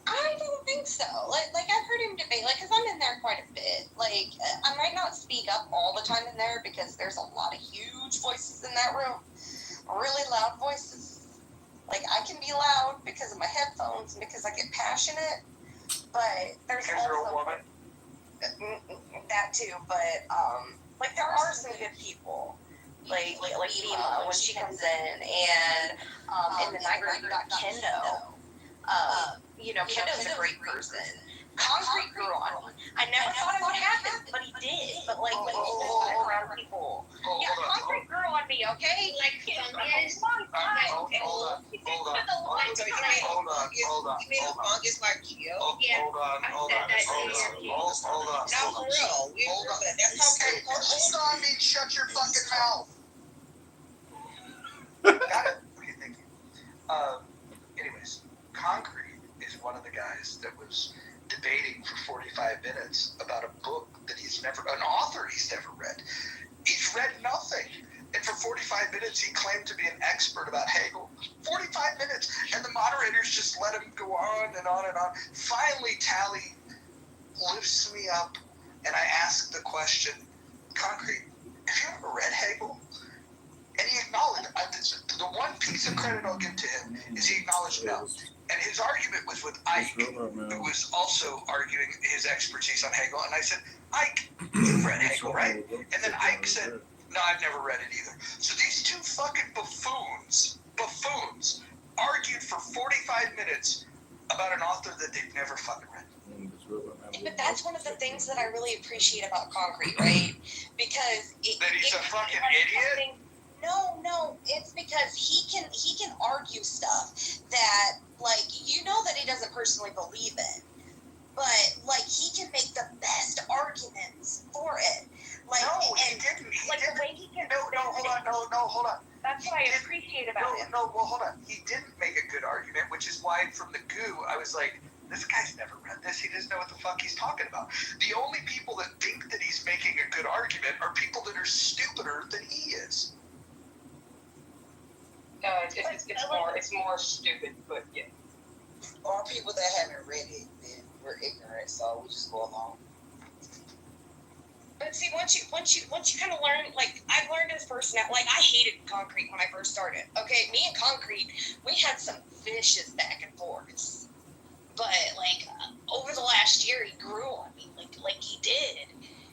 Speaker 6: I don't think so. I've heard him debate, because I'm in there quite a bit. I might not speak up all the time in there because there's a lot of huge voices in that room. Really loud voices. I can be loud because of my headphones and because I get passionate, but there's
Speaker 3: because
Speaker 6: also...
Speaker 3: you're a woman?
Speaker 6: That too, but, there are some good people. like Lima when she comes in, and in the night room you got Kendo. Kendo's a great person. Concrete grew on me. I never thought it would happen, but he did. But like around people. Yeah, Concrete grew on me, okay? Like fungus.
Speaker 3: Hold on.
Speaker 9: You mean a fungus like you?
Speaker 3: Yeah. Hold on.
Speaker 9: No, for real. That's how
Speaker 3: Hold on, means shut your fucking mouth. Got it. Okay, thank you. Anyways, Concrete is one of the guys that was debating for 45 minutes about a book that an author he's never read. He's read nothing. And for 45 minutes, he claimed to be an expert about Hegel. 45 minutes, and the moderators just let him go on and on and on. Finally, Tally lifts me up, and I ask the question, Concrete, have you ever read Hegel? And he acknowledged, the one piece of credit I'll give to him is he acknowledged no. And his argument was with Ike, who was also arguing his expertise on Hegel. And I said, Ike, you've read Hegel, right? And then Ike said, no, I've never read it either. So these two fucking buffoons, argued for 45 minutes about an author that they've never fucking read.
Speaker 6: But that's one of the things that I really appreciate about Concrete, right? Because
Speaker 3: that he's a fucking idiot?
Speaker 6: No, it's because he can argue stuff that, like, that he doesn't personally believe in, but like he can make the best arguments for it. Like,
Speaker 3: he didn't.
Speaker 6: The way he can.
Speaker 3: Hold on.
Speaker 6: That's what I appreciate about him.
Speaker 3: Well, hold on. He didn't make a good argument, which is why from the goo I was like, this guy's never read this. He doesn't know what the fuck he's talking about. The only people that think that he's making a good argument are people that are stupider than he is.
Speaker 8: No, it's more stupid, but yeah.
Speaker 9: Or people that haven't read it and we're ignorant, so we just go along.
Speaker 6: But see, once you kind of learn, like I've learned his personality. Like I hated Concrete when I first started. Okay, me and Concrete, we had some vicious back and forths. But like over the last year, he grew on me, like he did.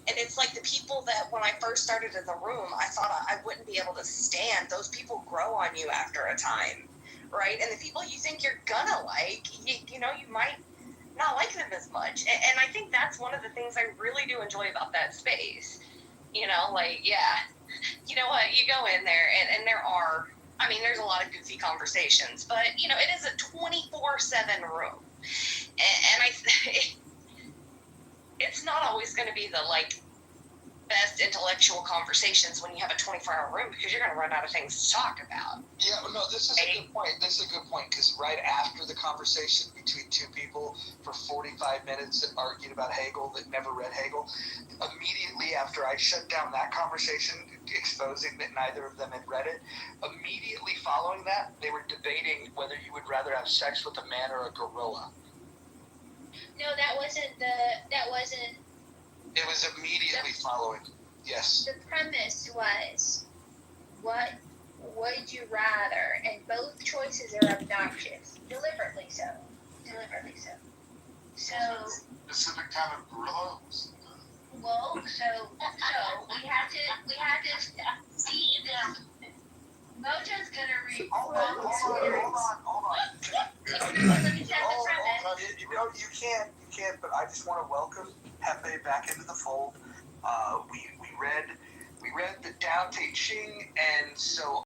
Speaker 6: And it's like the people that when I first started in the room, I thought I wouldn't be able to stand. Those people grow on you after a time, right? And the people you think you're gonna like, you might not like them as much. And I think that's one of the things I really do enjoy about that space. You know what? You go in there and there are, there's a lot of goofy conversations, but it is a 24/7 room. And it's not always going to be the best intellectual conversations when you have a 24-hour room because you're going to run out of things to talk about.
Speaker 3: Yeah, no, this is a good point. Because right after the conversation between two people for 45 minutes that argued about Hegel that never read Hegel, immediately after I shut down that conversation, exposing that neither of them had read it, immediately following that, they were debating whether you would rather have sex with a man or a gorilla.
Speaker 5: No, that wasn't.
Speaker 3: It was immediately following. Yes.
Speaker 5: The premise was, what would you rather? And both choices are obnoxious. Deliberately so. So.
Speaker 17: Specific kind of gorilla?
Speaker 5: Well, so we had to see this. Mojo's gonna read.
Speaker 3: Hold on. You can't. But I just want to welcome Pepe back into the fold. We read the Tao Te Ching, and so